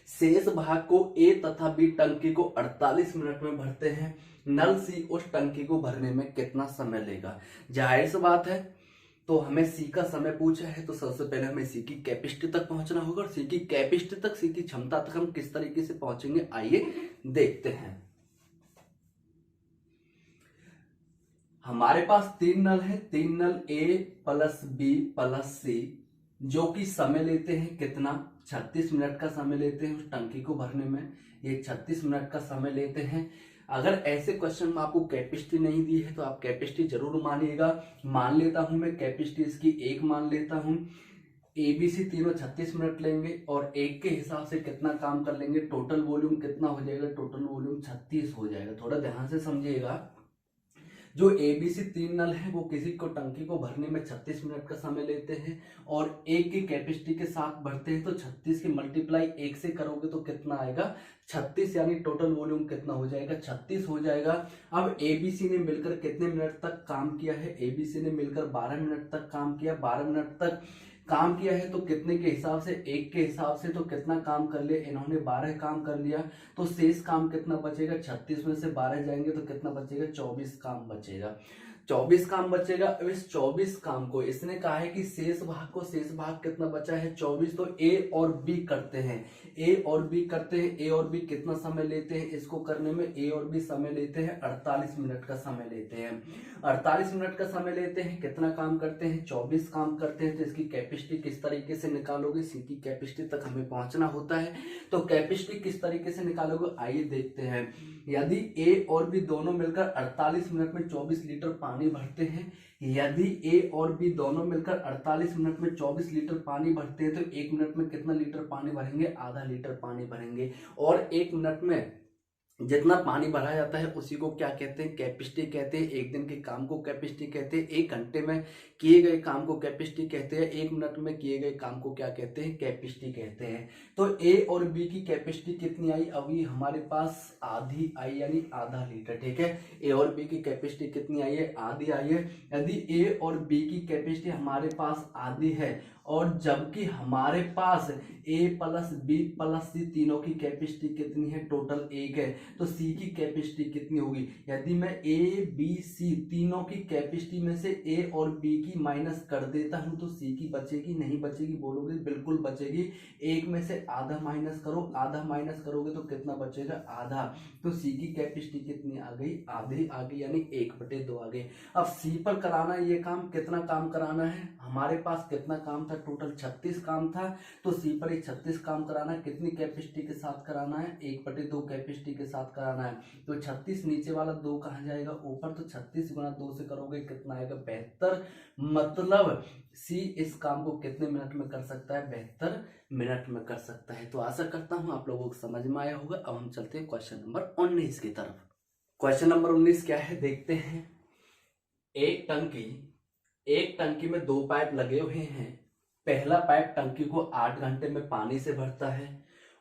शेष भाग को ए तथा बी टंकी को 48 मिनट में भरते हैं। नल सी उस टंकी को भरने में कितना समय लेगा? जाहिर सी बात है, तो हमें सी का समय पूछा है तो सबसे पहले हमें सी की कैपेसिटी तक पहुंचना होगा। और सी की कैपेसिटी तक, सी की क्षमता तक हम किस तरीके से पहुंचेंगे, आइए देखते हैं। हमारे पास 3 नल है, 3 नल ए प्लस बी प्लस सी, जो कि समय लेते हैं कितना? 36 मिनट का समय लेते हैं उस टंकी को भरने में। ये 36 मिनट का समय लेते हैं। अगर ऐसे क्वेश्चन में आपको कैपेसिटी नहीं दी है तो आप कैपेसिटी जरूर मानिएगा। मान लेता हूं मैं कैपेसिटी इसकी 1 मान लेता हूं। एबीसी तीनों 36 मिनट लेंगे और 1 के हिसाब से कितना काम कर लेंगे? टोटल वॉल्यूम कितना हो जाएगा? टोटल वॉल्यूम 36 हो जाएगा। थोड़ा ध्यान से समझिएगा। जो ABC 3 नल है वो किसी को टंकी को भरने में 36 मिनट का समय लेते हैं और 1 की कैपेसिटी के साथ भरते हैं, तो 36 की मल्टीप्लाई 1 से करोगे तो कितना आएगा 36, यानी टोटल वॉल्यूम कितना हो जाएगा 36 हो जाएगा। अब ABC ने मिलकर कितने मिनट तक काम किया है, ABC ने मिलकर 12 मिनट तक काम किया, 12 मिनट तक काम किया है, तो कितने के हिसाब से 1 के हिसाब से, तो कितना काम कर लिया इन्होंने 12 काम कर लिया, तो शेष काम कितना बचेगा 36 में से 12 जाएंगे तो कितना बचेगा 24 काम बचेगा, 24 काम बचेगा। अब इस 24 काम को इसने कहा है कि शेष भाग कितना बचा है 24, तो A और B करते हैं, A और B कितना समय लेते हैं इसको करने में, A और B समय लेते हैं 48 मिनट का समय लेते हैं, 48 मिनट का समय लेते हैं, कितना काम करते हैं 24 काम करते हैं। तो इसकी कैपेसिटी किस तरीके से निकालोगे, C की कैपेसिटी तक हमें पहुंचना होता है, तो कैपेसिटी किस तरीके से निकालोगे आइए देखते हैं। यदि A और B दोनों मिलकर 48 मिनट में 24 लीटर पानी भरते हैं, यदि A और B दोनों मिलकर 48 मिनट में 24 लीटर पानी भरते हैं, तो 1 मिनट में कितना लीटर पानी भरेंगे, आधा लीटर पानी भरेंगे। और 1 मिनट में जितना पानी भरा जाता है उसी को क्या कहते हैं, कैपेसिटी कहते हैं। एक दिन के काम को कैपेसिटी कहते हैं, 1 घंटे में किए गए काम को कैपेसिटी कहते हैं, 1 मिनट में किए गए काम को क्या कहते हैं, कैपेसिटी कहते हैं। तो A और B की कैपेसिटी कितनी आई, अभी हमारे पास आधी आई, यानी आधा लीटर, ठीक है। A और B की कैपेसिटी कितनी आई है, आधी आई है। यदि A और B की कैपेसिटी हमारे पास आधी है और जबकि हमारे पास A plus B plus C तीनों की कैपेसिटी कितनी है, टोटल 1 है, तो C की कैपेसिटी कितनी होगी। यदि मैं A B C तीनों की कैपेसिटी में से A और B की माइनस कर देता हूं तो C की बचेगी नहीं बचेगी, बोलोगे बिल्कुल बचेगी। 1 में से आधा माइनस करो, आधा माइनस करोगे तो कितना बचेगा, आधा। तो C की कैपेसिटी कितनी आ गई, आधी आ गई, यानी 1/2 आ गई। अब C पर कराना ये काम, कितना काम कराना है, हमारे पास कितना काम था, टोटल 36 काम था, तो C पर 36 काम कराना है, कितनी कैपेसिटी के साथ कराना है, 1/2 कैपेसिटी के साथ कराना है। तो 36 नीचे वाला 2 कहाँ जाएगा, ऊपर, तो 36 गुणा 2 से करोगे कितना आएगा, 72। मतलब C इस काम को कितने मिनट में कर सकता है, 72 मिनट में कर सकता है। तो आशा करता हूं आप लोगों को समझ में आया होगा। अब हम चलते हैं क्वेश्चन नंबर 19 की तरफ। क्वेश्चन नंबर 19 क्या है देखते हैं। एक टंकी में 2 पाइप लगे हुए हैं। पहला पाइप टंकी को 8 घंटे में पानी से भरता है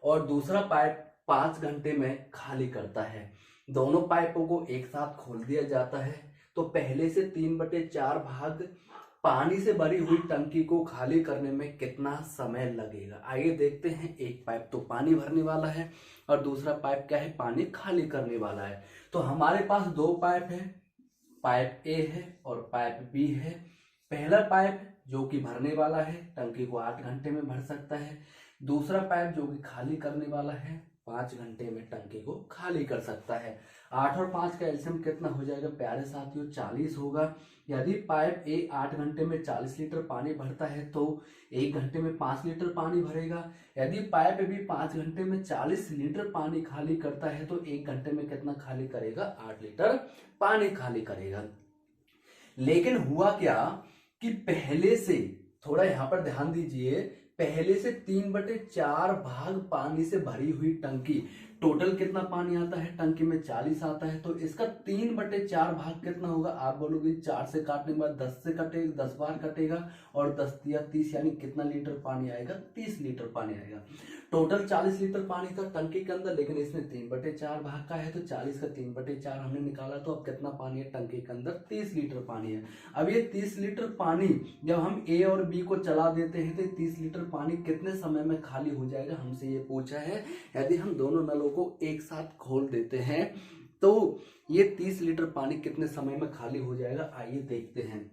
और दूसरा पाइप 5 घंटे में खाली करता है। दोनों पाइपों को एक साथ खोल दिया जाता है, तो पहले से 3/4 भाग पानी से भरी हुई टंकी को खाली करने में कितना समय लगेगा। आइए देखते हैं। एक पाइप तो पानी भरने वाला है और दूसरा पाइप क्या है, पानी खाली करने वाला है। तो हमारे पास 2 पाइप है, पाइप A है और पाइप B है। पहला पाइप जो कि भरने वाला है, टंकी को 8 घंटे में भर सकता है। दूसरा पाइप जो कि खाली करने वाला है, 5 घंटे में टंकी को खाली कर सकता है। 8 और 5 का एलसीएम कितना हो जाएगा प्यारे साथियों, 40 होगा। यदि पाइप A 8 घंटे में 40 लीटर पानी भरता है तो 1 घंटे में 5 लीटर पानी भरेगा। यदि पाइप B 5 घंटे में 40 लीटर पानी खाली करता है तो 1 घंटे में कितना खाली करेगा, 8 लीटर पानी खाली करेगा। लेकिन हुआ क्या कि पहले से, थोड़ा यहां पर ध्यान दीजिए, पहले से 3/4 भाग पानी से भरी हुई टंकी, टोटल कितना पानी आता है टंकी में, 40 आता है, तो इसका 3/4 भाग कितना होगा, आप बोलोगे 4 से काटने के बाद 10 से कटेगा, 10 बार कटेगा और 10 या 30, यानी कितना लीटर पानी आएगा, 30 लीटर पानी आएगा। टोटल 40 लीटर पानी था टंकी के अंदर, लेकिन इसमें 3/4 भाग का है, तो 40 का 3/4 हमने निकाला, तो अब कितना पानी है टंकी के अंदर, 30 लीटर पानी है। अब ये 30 लीटर पानी जब हम A और B को चला देते हैं तो 30 लीटर पानी कितने समय में खाली हो जाएगा, हमसे ये पूछा है। यदि हम दोनों नलों को एक साथ खोल देते हैं तो ये 30 लीटर पानी कितने समय में खाली हो जाएगा, आइए देखते हैं।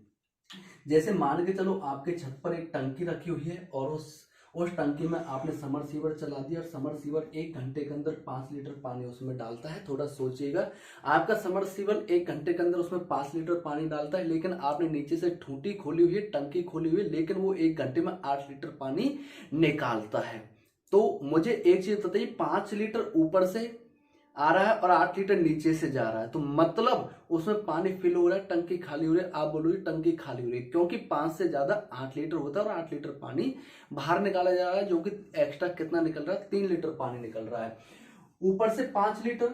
जैसे मान के चलो आपके छत पर एक टंकी रखी हुई है और उस टंकी में आपने समरसीवर चला दिया और समरसीवर 1 घंटे के अंदर 5 लीटर पानी उसमें डालता है। थोड़ा सोचिएगा, आपका समरसीवर 1 घंटे के अंदर उसमें 5 लीटर पानी डालता है, लेकिन आपने नीचे से ठूंठी खोली हुई है, टंकी खोली हुई है, लेकिन वो 1 घंटे में 8 लीटर पानी निकालता है। तो मुझे एक चीज बताइए, 5 लीटर ऊपर से आ रहा है और 8 लीटर नीचे से जा रहा है, तो मतलब उसमें पानी फिल हो रहा है, टंकी खाली हो रही है। आप बोलोगे टंकी खाली हो रही है, क्योंकि 5 से ज्यादा 8 लीटर होता है और 8 लीटर पानी बाहर निकाला जा रहा है, जो कि एक्स्ट्रा कितना निकल रहा है, 3 लीटर पानी निकल रहा है। ऊपर से 5 लीटर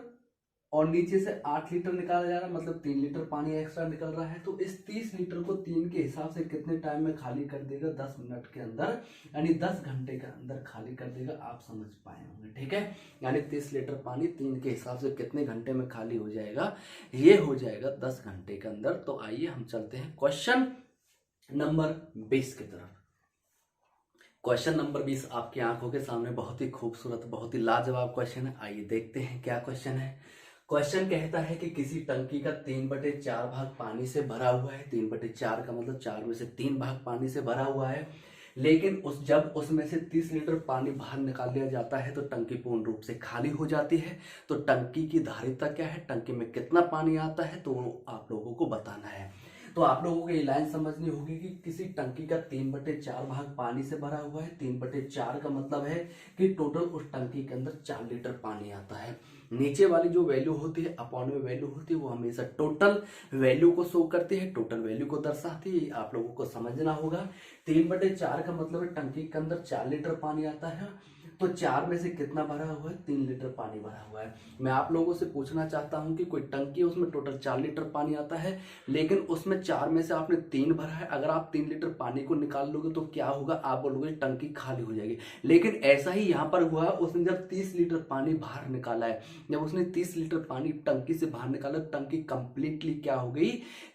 और नीचे से 8 लीटर निकाला जा रहा है, मतलब 3 लीटर पानी एक्स्ट्रा निकल रहा है। तो इस 30 लीटर को 3 के हिसाब से कितने टाइम में खाली कर देगा? 10 मिनट के अंदर, यानी 10 घंटे के अंदर खाली कर देगा। आप समझ पाए होंगे, ठीक है। यानी 30 लीटर पानी 3 के हिसाब से कितने घंटे में खाली हो जाएगा? ये हो जाएगा 10 घंटे के अंदर। तो आइए हम चलते हैं क्वेश्चन नंबर 20 की तरफ। क्वेश्चन नंबर 20 आपकी आंखों के सामने बहुत ही खूबसूरत, बहुत ही लाजवाब क्वेश्चन है। आइए देखते हैं क्या क्वेश्चन है। क्वेश्चन कहता है कि किसी टंकी का 3/4 भाग पानी से भरा हुआ है। 3/4 का मतलब 4 में से 3 भाग पानी से भरा हुआ है, लेकिन जब उसमें से 30 लीटर पानी बाहर निकाल लिया जाता है तो टंकी पूर्ण रूप से खाली हो जाती है। तो टंकी की धारिता क्या है, टंकी में कितना पानी आता है, तो वो आप लोगों को बताना है। तो आप लोगों को ये लाइन समझनी होगी कि किसी टंकी का 3/4 भाग पानी से भरा हुआ है। 3/4 का मतलब है कि टोटल उस टंकी के अंदर 4 लीटर पानी आता है। नीचे वाली जो वैल्यू होती है, अपॉन में वैल्यू होती है, वो हमेशा टोटल वैल्यू को शो करती है, टोटल वैल्यू को दर्शाती है। आप लोगों को समझना होगा। 3/4 का मतलब है टंकी के अंदर 4 लीटर पानी आता है। तो 4 में से कितना भरा हुआ है? 3 लीटर पानी भरा हुआ है। मैं आप लोगों से पूछना चाहता हूं कि कोई टंकी है, उसमें टोटल 4 लीटर पानी आता है, लेकिन उसमें 4 में से आपने 3 भरा है। अगर आप 3 लीटर पानी को निकाल लोगे तो क्या होगा? आप बोलोगे टंकी खाली हो जाएगी। लेकिन ऐसा ही यहाँ पर हुआ। उसने जब 30 लीटर पानी बाहर निकाला है, जब उसने 30 लीटर पानी टंकी से बाहर निकाला, टंकी कंप्लीटली क्या हो गई?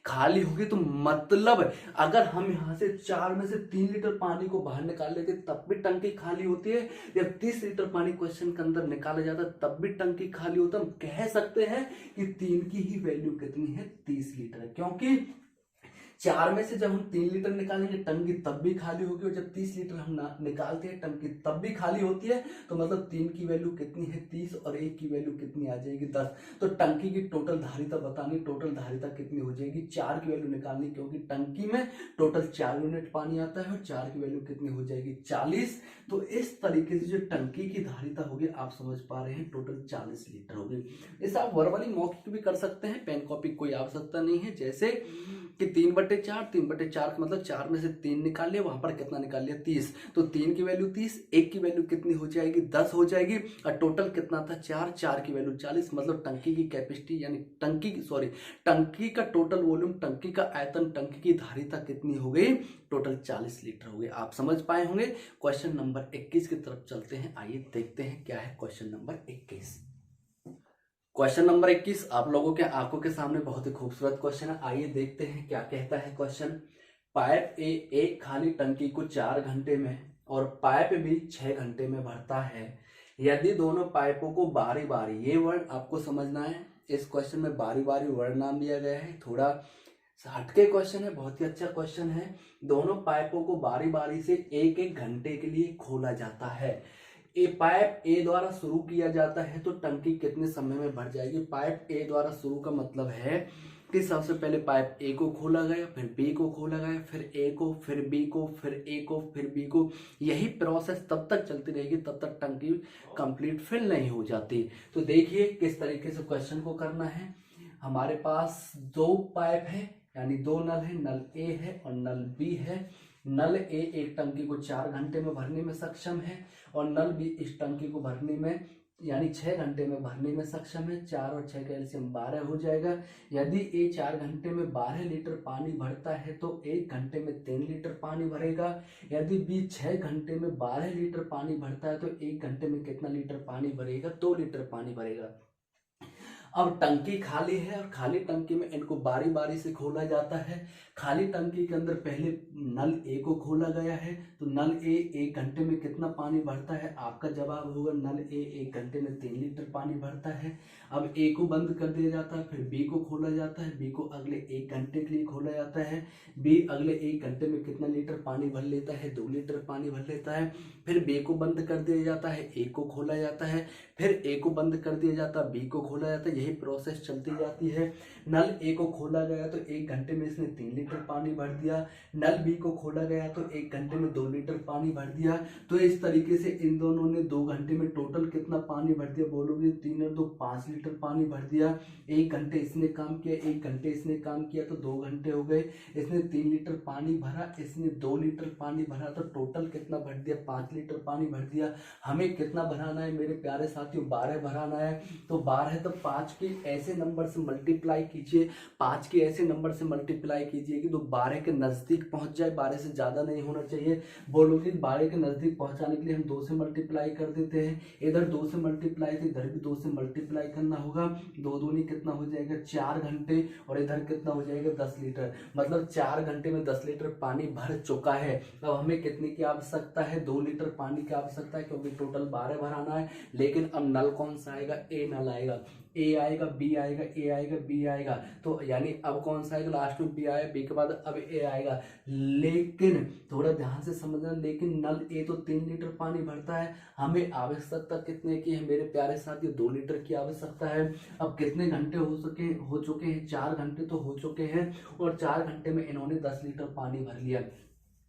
खाली हो गई। तो मतलब अगर हम यहाँ से 4 में से 3 लीटर पानी को बाहर निकाल लेते तब भी टंकी खाली होती है। जब 30 लीटर पानी क्वेश्चन के अंदर निकाला जाता है तब भी टंकी खाली होता है। हम कह सकते हैं कि 3 की ही वैल्यू कितनी है? 30 लीटर। क्योंकि 4 में से जब हम 3 लीटर निकालेंगे टंकी तब भी खाली होगी, और जब 30 लीटर हम निकालते हैं टंकी तब भी खाली होती है। तो मतलब 3 की वैल्यू कितनी है? 30, और 1 की वैल्यू कितनी आ जाएगी? 10। तो टंकी की टोटल धारिता बतानी, टोटल धारिता कितनी हो जाएगी? 4 की वैल्यू निकालनी, क्योंकि टंकी में टोटल 4 यूनिट पानी आता है, और 4 की वैल्यू कितनी हो जाएगी? 40। तो इस तरीके से जो टंकी की धारिता होगी, आप समझ पा रहे हैं, टोटल 40 लीटर होगी। इसे आप वर्बली मौखिक भी कर सकते हैं, पेन कॉपी कोई आवश्यकता नहीं है। जैसे कि 3/4 का मतलब 4 में से 3 निकाल लिया, वहां पर कितना निकाल लिया? 30। तो 3 की वैल्यू 30, 1 की वैल्यू कितनी हो जाएगी? 10 हो जाएगी, और टोटल कितना था? 4 की वैल्यू 40। मतलब टंकी की कैपेसिटी, यानी टंकी का टोटल वॉल्यूम, टंकी का आयतन, टंकी की धारिता कितनी हो गई? टोटल 40 लीटर हो गई। आप समझ पाए होंगे। क्वेश्चन नंबर 21 की तरफ चलते हैं। आइए देखते हैं क्या है क्वेश्चन नंबर 21। क्वेश्चन नंबर 21 आप लोगों के आंखों के सामने बहुत ही खूबसूरत क्वेश्चन है। आइए देखते हैं क्या कहता है क्वेश्चन। पाइप ए एक खाली टंकी को 4 घंटे में और पाइप बी 6 घंटे में भरता है। यदि दोनों पाइपों को बारी बारी, ये वर्ड आपको समझना है, इस क्वेश्चन में बारी बारी वर्ड नाम दिया गया है। थोड़ा हटके क्वेश्चन है, बहुत ही अच्छा क्वेश्चन है। दोनों पाइपों को बारी बारी से 1-1 घंटे के लिए खोला जाता है। पाइप ए द्वारा शुरू किया जाता है तो टंकी कितने समय में भर जाएगी? पाइप ए द्वारा शुरू का मतलब है कि सबसे पहले पाइप ए को खोला गया, फिर बी को खोला गया, फिर ए को, फिर बी को, फिर ए को, फिर बी को। यही प्रोसेस तब तक चलती रहेगी तब तक टंकी कंप्लीट फिल नहीं हो जाती। तो देखिए किस तरीके से क्वेश्चन को करना है। हमारे पास 2 पाइप है, यानी 2 नल है, नल ए है और नल बी है। नल ए एक टंकी को 4 घंटे में भरने में सक्षम है, और नल बी इस टंकी को भरने में, यानी 6 घंटे में भरने में सक्षम है। 4 और 6 का एलसीएम 12 हो जाएगा। यदि ए 4 घंटे में 12 लीटर पानी भरता है तो 1 घंटे में 3 लीटर पानी भरेगा। यदि बी 6 घंटे में 12 लीटर पानी भरता है तो 1 घंटे में कितना लीटर पानी भरेगा? 2 लीटर पानी भरेगा। अब टंकी खाली है, और खाली टंकी में इनको बारी बारी से खोला जाता है। खाली टंकी के अंदर पहले नल ए को खोला गया है, तो नल ए 1 घंटे में कितना पानी भरता है? आपका जवाब होगा नल ए 1 घंटे में 3 लीटर पानी भरता है। अब ए को बंद कर दिया जाता है, फिर बी को खोला जाता है, बी को अगले 1 घंटे के लिए खोला जाता है। बी अगले 1 घंटे में कितना लीटर पानी भर लेता है? 2 लीटर पानी भर लेता है। फिर बी को बंद कर दिया जाता है, ए को खोला जाता है, फिर ए को बंद कर दिया जाता है, बी को खोला जाता है। यही प्रोसेस चलती जाती है। नल ए को खोला गया तो 1 घंटे में इसने 3 लीटर पानी भर दिया। नल बी को खोला गया तो 1 घंटे में 2 लीटर पानी भर दिया। तो इस तरीके से इन दोनों ने 2 घंटे में टोटल कितना पानी भर दिया? बोलोगे 3 और 2 5 लीटर पानी भर दिया। 1 घंटे इसने काम किया, 1 घंटे इसने काम किया, तो 2 घंटे हो गए। इसने 3 लीटर पानी भरा, इसने 2 लीटर पानी भरा, तो टोटल कितना भर दिया? 5 लीटर पानी भर दिया। हमें कितना भराना है मेरे प्यारे साथियों? 12 भराना है। तो 12 तो 5 की ऐसे नंबर से मल्टीप्लाई कीजिए, 5 की ऐसे नंबर से मल्टीप्लाई कीजिए कि तो 12 के नज़दीक पहुंच जाए, 12 से ज़्यादा नहीं होना चाहिए। बोलोगे 12 के नज़दीक पहुंचाने के लिए हम 2 से मल्टीप्लाई कर देते हैं, इधर 2 से मल्टीप्लाई थे, इधर भी 2 से मल्टीप्लाई करना होगा। 2 दूनी कितना हो जाएगा 4 घंटे, और इधर कितना हो जाएगा 10 लीटर, मतलब 4 घंटे में 10 लीटर पानी भर चुका है। अब हमें कितने की आवश्यकता है, 2 लीटर पानी की आवश्यकता है, क्योंकि टोटल 12 भराना है। लेकिन अब नल कौन सा आएगा, ए नल आएगा, ए आएगा, बी आएगा, ए आएगा, बी आएगा, तो यानी अब कौन सा आएगा, लास्ट में बी आया, बी के बाद अब ए आएगा। लेकिन थोड़ा ध्यान से समझना, लेकिन नल ए तो 3 लीटर पानी भरता है, हमें आवश्यकता कितने की है मेरे प्यारे साथियों, 2 लीटर की आवश्यकता है। अब कितने घंटे हो चुके हैं, 4 घंटे तो हो चुके हैं, और 4 घंटे में इन्होंने 10 लीटर पानी भर लिया।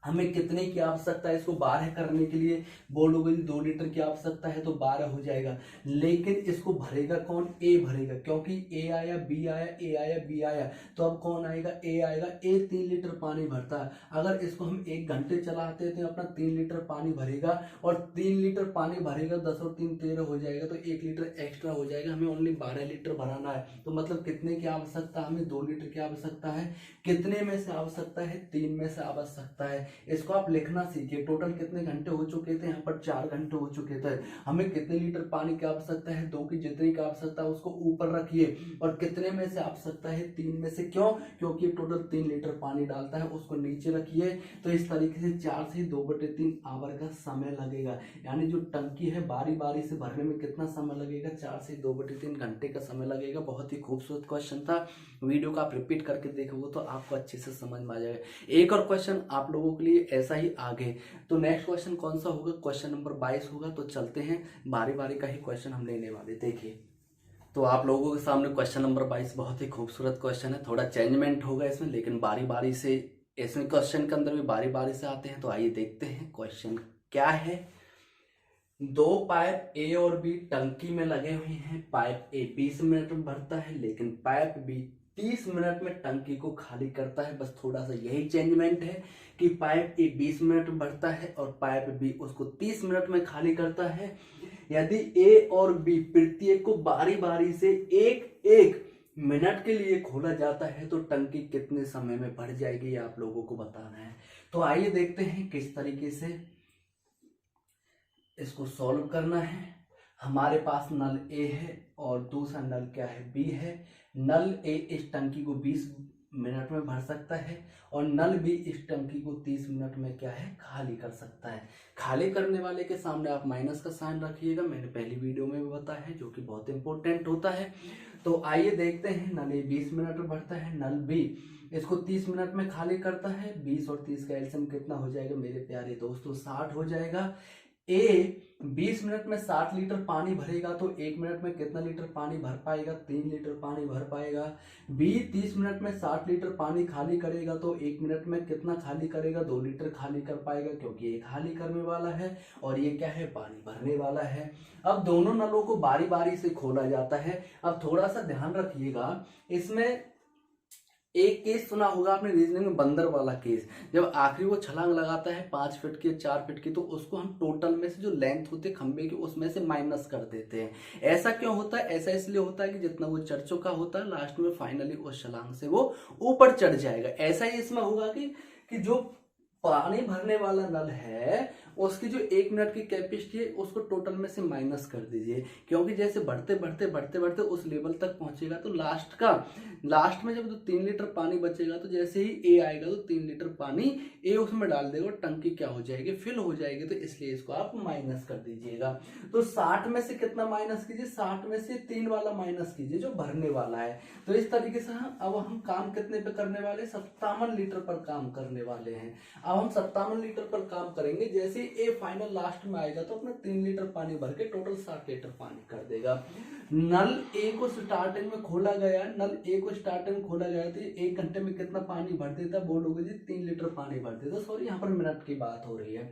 हमें कितने की आवश्यकता है इसको 12 करने के लिए, बोलोगे 2 लीटर की आवश्यकता है तो 12 हो जाएगा। लेकिन इसको भरेगा कौन, ए भरेगा, क्योंकि ए आया, बी आया, ए आया, बी आया, तो अब कौन आएगा, ए आएगा। ए 3 लीटर पानी भरता है, अगर इसको हम 1 घंटे चलाते थे अपना 3 लीटर पानी भरेगा, और 3 लीटर पानी भरेगा, 10 और 3 13 हो जाएगा, तो 1 लीटर एक्स्ट्रा हो जाएगा। हमें ओनली 12 लीटर भराना है, तो मतलब कितने की आवश्यकता, हमें 2 लीटर की आवश्यकता है। कितने में से आवश्यकता है, 3 में से आवश्यकता है। इसको आप लिखना सीखिए, टोटल कितने घंटे हो चुके थे, यहाँ पर 4 घंटे हो चुके थे। हमें कितने लीटर पानी की आवश्यकता है, 2 की जितनी की आवश्यकता है उसको ऊपर रखिए, और कितने में से आवश्यकता है, 3 में से। क्यों, क्योंकि टोटल 3 लीटर पानी डालता है, उसको नीचे रखिए। तो इस तरीके से 4 से 2/3 आवर का समय लगेगा, यानी जो टंकी है बारी बारी से भरने में कितना समय लगेगा, 4 से 2/3 घंटे का समय लगेगा। बहुत ही खूबसूरत क्वेश्चन था, वीडियो को आप रिपीट करके देखोगे तो आपको अच्छे से समझ में आ जाएगा। एक और क्वेश्चन आप लोगों के लिए ऐसा ही आगे, तो नेक्स्ट क्वेश्चन कौन सा होगा, क्वेश्चन नंबर 22 होगा। तो चलते हैं, बारी बारी का ही क्वेश्चन हम लेने वाले। देखिए, तो आप लोगों के सामने क्वेश्चन नंबर 22 बहुत ही खूबसूरत क्वेश्चन है, थोड़ा चेंजमेंट होगा इसमें, लेकिन बारी बारी से इसमें क्वेश्चन के अंदर भी बारी बारी से आते हैं। तो आइए देखते हैं क्वेश्चन क्या है। 2 पाइप ए और बी टंकी में लगे हुए हैं। पाइप ए 20 मिनट में भरता है, लेकिन पाइप बी 30 मिनट में टंकी को खाली करता है। बस थोड़ा सा यही चेंजमेंट है कि पाइप ए 20 मिनट में भरता है और पाइप बी उसको 30 मिनट में खाली करता है। यदि ए और बी प्रत्येक को बारी बारी से 1-1 मिनट के लिए खोला जाता है तो टंकी कितने समय में भर जाएगी, ये आप लोगों को बताना है। तो आइए देखते हैं किस तरीके से इसको सॉल्व करना है। हमारे पास नल ए है और दूसरा नल क्या है, बी है। नल ए इस टंकी को 20 मिनट में भर सकता है और नल बी इस टंकी को 30 मिनट में क्या है, खाली कर सकता है। खाली करने वाले के सामने आप माइनस का साइन रखिएगा, मैंने पहली वीडियो में भी बताया है, जो कि बहुत इंपॉर्टेंट होता है। तो आइए देखते हैं, नल ए 20 मिनट में भरता है, नल बी इसको 30 मिनट में खाली करता है। 20 और 30 का एलसीएम कितना हो जाएगा मेरे प्यारे दोस्तों, 60 हो जाएगा। ए 20 मिनट में 60 लीटर पानी भरेगा तो 1 मिनट में कितना लीटर पानी भर पाएगा, 3 लीटर पानी भर पाएगा। बी 30 मिनट में 60 लीटर पानी खाली करेगा तो 1 मिनट में कितना खाली करेगा, 2 लीटर खाली कर पाएगा, क्योंकि ये खाली करने वाला है और ये क्या है, पानी भरने वाला है। अब दोनों नलों को बारी बारी से खोला जाता है। अब थोड़ा सा ध्यान रखिएगा, इसमें एक केस सुना होगा आपने रीजनिंग में, बंदर वाला केस। जब आखिरी वो छलांग लगाता है 5 फीट की 4 फीट की, तो उसको हम टोटल में से जो लेंथ होती है खंबे की उसमें से माइनस कर देते हैं। ऐसा क्यों होता है, ऐसा इसलिए होता है कि जितना वो चढ़ चुका होता है लास्ट में फाइनली उस छलांग से वो ऊपर चढ़ जाएगा। ऐसा ही इसमें होगा कि जो पानी भरने वाला नल है उसकी जो 1 मिनट की कैपेसिटी है उसको टोटल में से माइनस कर दीजिए, क्योंकि जैसे बढ़ते बढ़ते बढ़ते बढ़ते उस लेवल तक पहुंचेगा तो लास्ट में जब 3 लीटर पानी बचेगा तो जैसे ही ए आएगा तो 3 लीटर पानी ए उसमें डाल देगा और टंकी क्या हो जाएगी, फिल हो जाएगी। तो इसलिए इसको आप माइनस कर दीजिएगा। तो 60 में से कितना माइनस कीजिए, 60 में से 3 वाला माइनस कीजिए जो भरने वाला है। तो इस तरीके से अब हम काम कितने पे करने वाले, 57 लीटर पर काम करने वाले हैं। अब हम 57 लीटर पर काम करेंगे। जैसे ए फाइनल लास्ट में आएगा तो अपना 3 लीटर पानी भर के टोटल 60 लीटर पानी कर देगा। नल ए को स्टार्टिंग में खोला गया, नल ए को स्टार्टिंग में खोला गया तो 1 घंटे में कितना पानी भर देता, बोलोगे जी 3 लीटर पानी भर देता। सॉरी, यहाँ पर मिनट की बात हो रही है।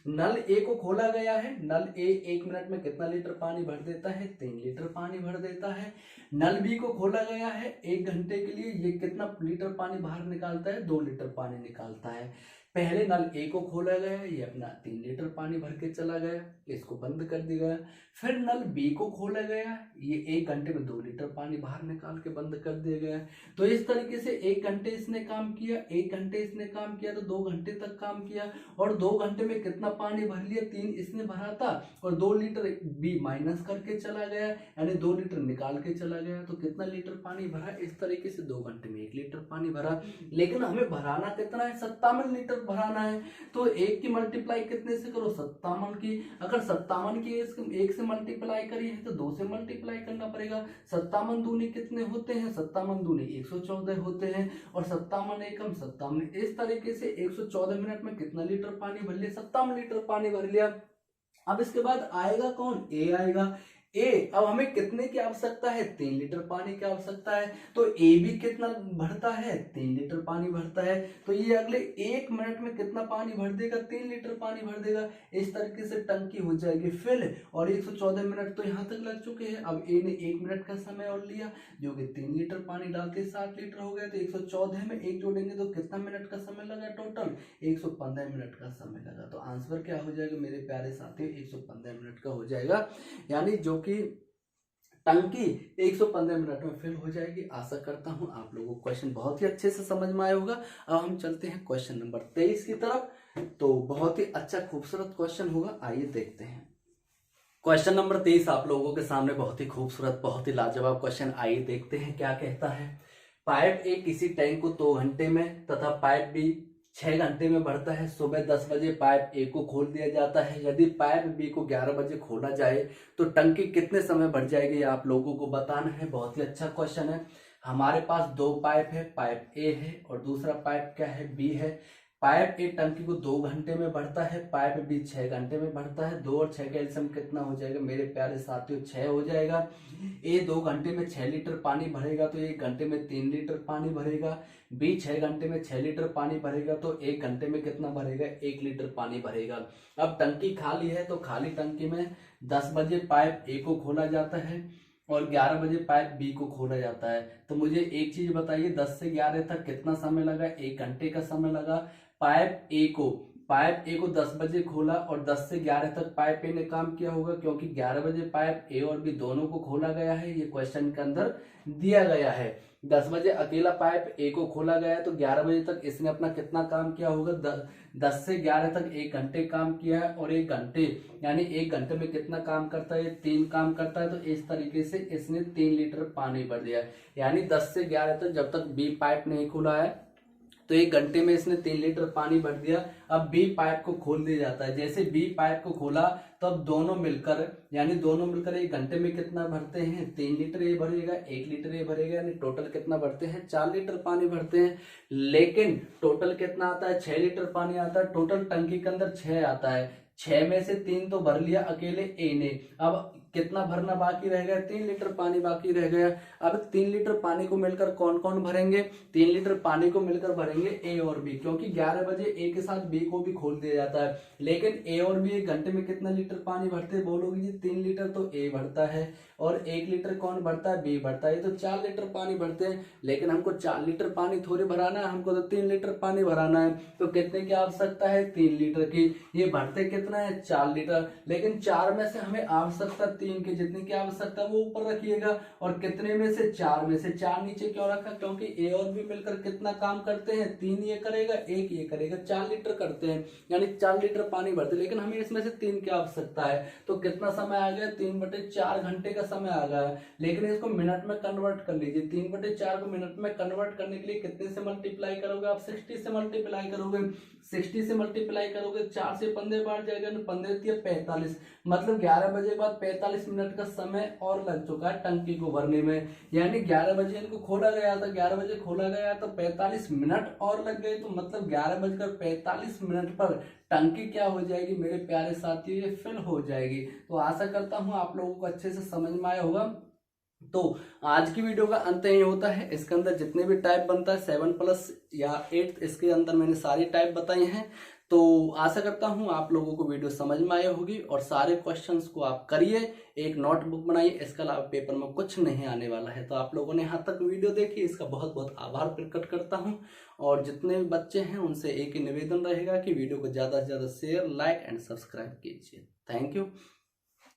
नल ए को खोला गया है, नल ए 1 मिनट में कितना लीटर पानी भर देता है, 3 लीटर पानी भर देता है। नल बी को खोला गया है 1 घंटे के लिए, ये कितना लीटर पानी बाहर निकालता है, 2 लीटर पानी निकालता है। पहले नल ए को खोला गया, ये अपना 3 लीटर पानी भर के चला गया, इसको बंद कर दिया गया। फिर नल बी को खोला गया, ये 1 घंटे में 2 लीटर पानी बाहर निकाल के बंद कर दिया गया। तो इस तरीके से 1 घंटे इसने काम किया, 1 घंटे इसने काम किया, तो 2 घंटे तक काम किया। और 2 घंटे में कितना पानी भर लिया, 3 इसने भरा था और 2 लीटर बी माइनस करके चला गया, यानी 2 लीटर निकाल के चला गया। तो कितना लीटर पानी भरा, इस तरीके से 2 घंटे में 1 लीटर पानी भरा। लेकिन हमें भराना कितना है, 57 लीटर भराना है। तो 1 की मल्टीप्लाई कितने से करो, 57 की। अगर 57 की 1 से मल्टीप्लाई करी है तो 2 से मल्टीप्लाई करना पड़ेगा। 57 दूनी कितने होते हैं, 57 दूनी 114 होते हैं, और 57 एकम 57। इस तरीके से 114 मिनट में कितना लीटर पानी भर लिया, 57 लीटर पानी भर लिया। अब इसके बाद आएगा कौन, ए आएगा। ए, अब हमें कितने की आवश्यकता है, 3 लीटर पानी की आवश्यकता है। तो ए भी कितना भरता है, 3 लीटर पानी भरता है। तो ये अगले 1 मिनट में कितना पानी भर देगा, 3 लीटर पानी भर देगा। इस तरीके से टंकी हो जाएगी फिल। और 114 मिनट तो यहाँ तक लग चुके हैं। अब ए ने 1 मिनट का समय और लिया, जो कि 3 लीटर पानी डालते 7 लीटर हो गया। तो 114 में 1 जोड़ेंगे तो कितना मिनट का समय लगा, टोटल 115 मिनट का समय लगा। तो आंसर क्या हो जाएगा मेरे प्यारे साथियों, 115 मिनट का हो जाएगा, यानी जो कि टंकी 115 मिनट में फिल हो जाएगी। आशा करता हूं आप लोगों को क्वेश्चन बहुत ही अच्छे से समझ में आया होगा। अब हम चलते हैं क्वेश्चन नंबर 23 की तरफ। तो बहुत ही अच्छा खूबसूरत क्वेश्चन होगा, आइए देखते हैं। क्वेश्चन नंबर 23 आप लोगों के सामने बहुत ही खूबसूरत, बहुत ही लाजवाब क्वेश्चन। आइए देखते हैं क्या कहता है। पाइप ए किसी टैंक को 2 घंटे में तथा पाइप बी 6 घंटे में भरता है। सुबह 10 बजे पाइप ए को खोल दिया जाता है। यदि पाइप बी को 11 बजे खोला जाए तो टंकी कितने समय भर जाएगी, ये आप लोगों को बताना है। बहुत ही अच्छा क्वेश्चन है। हमारे पास 2 पाइप है, पाइप ए है और दूसरा पाइप क्या है, बी है। पाइप ए टंकी को 2 घंटे में भरता है, पाइप बी 6 घंटे में भरता है। 2 और 6 का एलसीएम कितना हो जाएगा मेरे प्यारे साथियों, 6 हो जाएगा। ए 2 घंटे में 6 लीटर पानी भरेगा तो 1 घंटे में 3 लीटर पानी भरेगा। बी 6 घंटे में 6 लीटर पानी भरेगा तो 1 घंटे में कितना भरेगा, 1 लीटर पानी भरेगा। अब टंकी खाली है तो खाली टंकी में 10 बजे पाइप ए को खोला जाता है और 11 बजे पाइप बी को खोला जाता है। तो मुझे एक चीज बताइए, 10 से 11 तक कितना समय लगा, 1 घंटे का समय लगा। पाइप ए को 10 बजे खोला और 10 से 11 तक पाइप ए ने काम किया होगा, क्योंकि 11 बजे पाइप ए और बी दोनों को खोला गया है, ये क्वेश्चन के अंदर दिया गया है। 10 बजे अकेला पाइप ए को खोला गया है तो 11 बजे तक इसने अपना कितना काम किया होगा, 10 से 11 तक 1 घंटे काम किया है। और 1 घंटे यानी 1 घंटे में कितना काम करता है, 3 काम करता है। तो इस तरीके से इसने 3 लीटर पानी भर दिया, यानी 10 से 11 तक जब तक बी पाइप नहीं खुला है तो 1 घंटे में इसने 3 लीटर पानी भर दिया। अब बी पाइप को खोल दिया जाता है। जैसे बी पाइप को खोला तो अब दोनों मिलकर 1 घंटे में कितना भरते हैं, 3 लीटर ये भरेगा, 1 लीटर ये भरेगा, यानी टोटल कितना भरते हैं, 4 लीटर पानी भरते हैं। लेकिन टोटल कितना आता है, 6 लीटर पानी आता है। टोटल टंकी के अंदर 6 आता है, 6 में से 3 तो भर लिया अकेले ए ने। अब कितना भरना बाकी रह गया, 3 लीटर पानी बाकी रह गया। अब 3 लीटर पानी को मिलकर कौन कौन भरेंगे, 3 लीटर पानी को मिलकर भरेंगे ए और बी, क्योंकि 11 बजे ए के साथ बी को भी खोल दिया जाता है। लेकिन ए और बी 1 घंटे में कितना लीटर पानी भरते हैं, बोलोगे जी 3 लीटर तो ए भरता है और 1 लीटर कौन भरता है, बी भरता है। तो 4 लीटर पानी भरते हैं। लेकिन हमको 4 लीटर पानी थोड़ी भराना है, हमको तो 3 लीटर पानी भराना है। तो कितने की आवश्यकता है, 3 लीटर की। ये भरते कितना है, 4 लीटर। लेकिन 4 में से हमें आवश्यकता 3 की, जितने की आवश्यकता वो ऊपर रखिएगा। और कितने में से, 4 में से। 4 नीचे क्यों रखा, क्योंकि ए और बी मिलकर कितना काम करते हैं, 3 ये करेगा 1 ये करेगा, 4 लीटर करते हैं, यानी 4 लीटर पानी भरते। लेकिन हमें इसमें से 3 की आवश्यकता है। तो कितना समय आ गया, 3/4 घंटे का समय आ गया है। लेकिन इसको मिनट में कन्वर्ट कर लीजिए। 3/4 को मिनट में कन्वर्ट करने के लिए कितने से मल्टीप्लाई करोगे आप, 60 से मल्टीप्लाई करोगे। 60 से मल्टीप्लाई करोगे, 4 से 15 बार जाएगा, 15 45, मतलब 11 बजे बाद 45 मिनट का समय और लग चुका है टंकी को भरने में। यानी 11 बजे इनको खोला गया था, 11 बजे खोला गया तो 45 मिनट और लग गए। तो मतलब 11:45 पर टंकी क्या हो जाएगी मेरे प्यारे साथियों, ये फिल हो जाएगी। तो आशा करता हूं आप लोगों को अच्छे से समझ में आया होगा। तो आज की वीडियो का अंत यही होता है। इसके अंदर जितने भी टाइप बनता है 7+ या 8, इसके अंदर मैंने सारी टाइप बताई हैं। तो आशा करता हूं आप लोगों को वीडियो समझ में आई होगी और सारे क्वेश्चंस को आप करिए, एक नोटबुक बनाइए। इसके अलावा पेपर में कुछ नहीं आने वाला है। तो आप लोगों ने यहाँ तक वीडियो देखी, इसका बहुत बहुत आभार प्रकट करता हूँ। और जितने भी बच्चे हैं उनसे एक ही निवेदन रहेगा कि वीडियो को ज़्यादा से ज़्यादा शेयर, लाइक एंड सब्सक्राइब कीजिए। Thank you.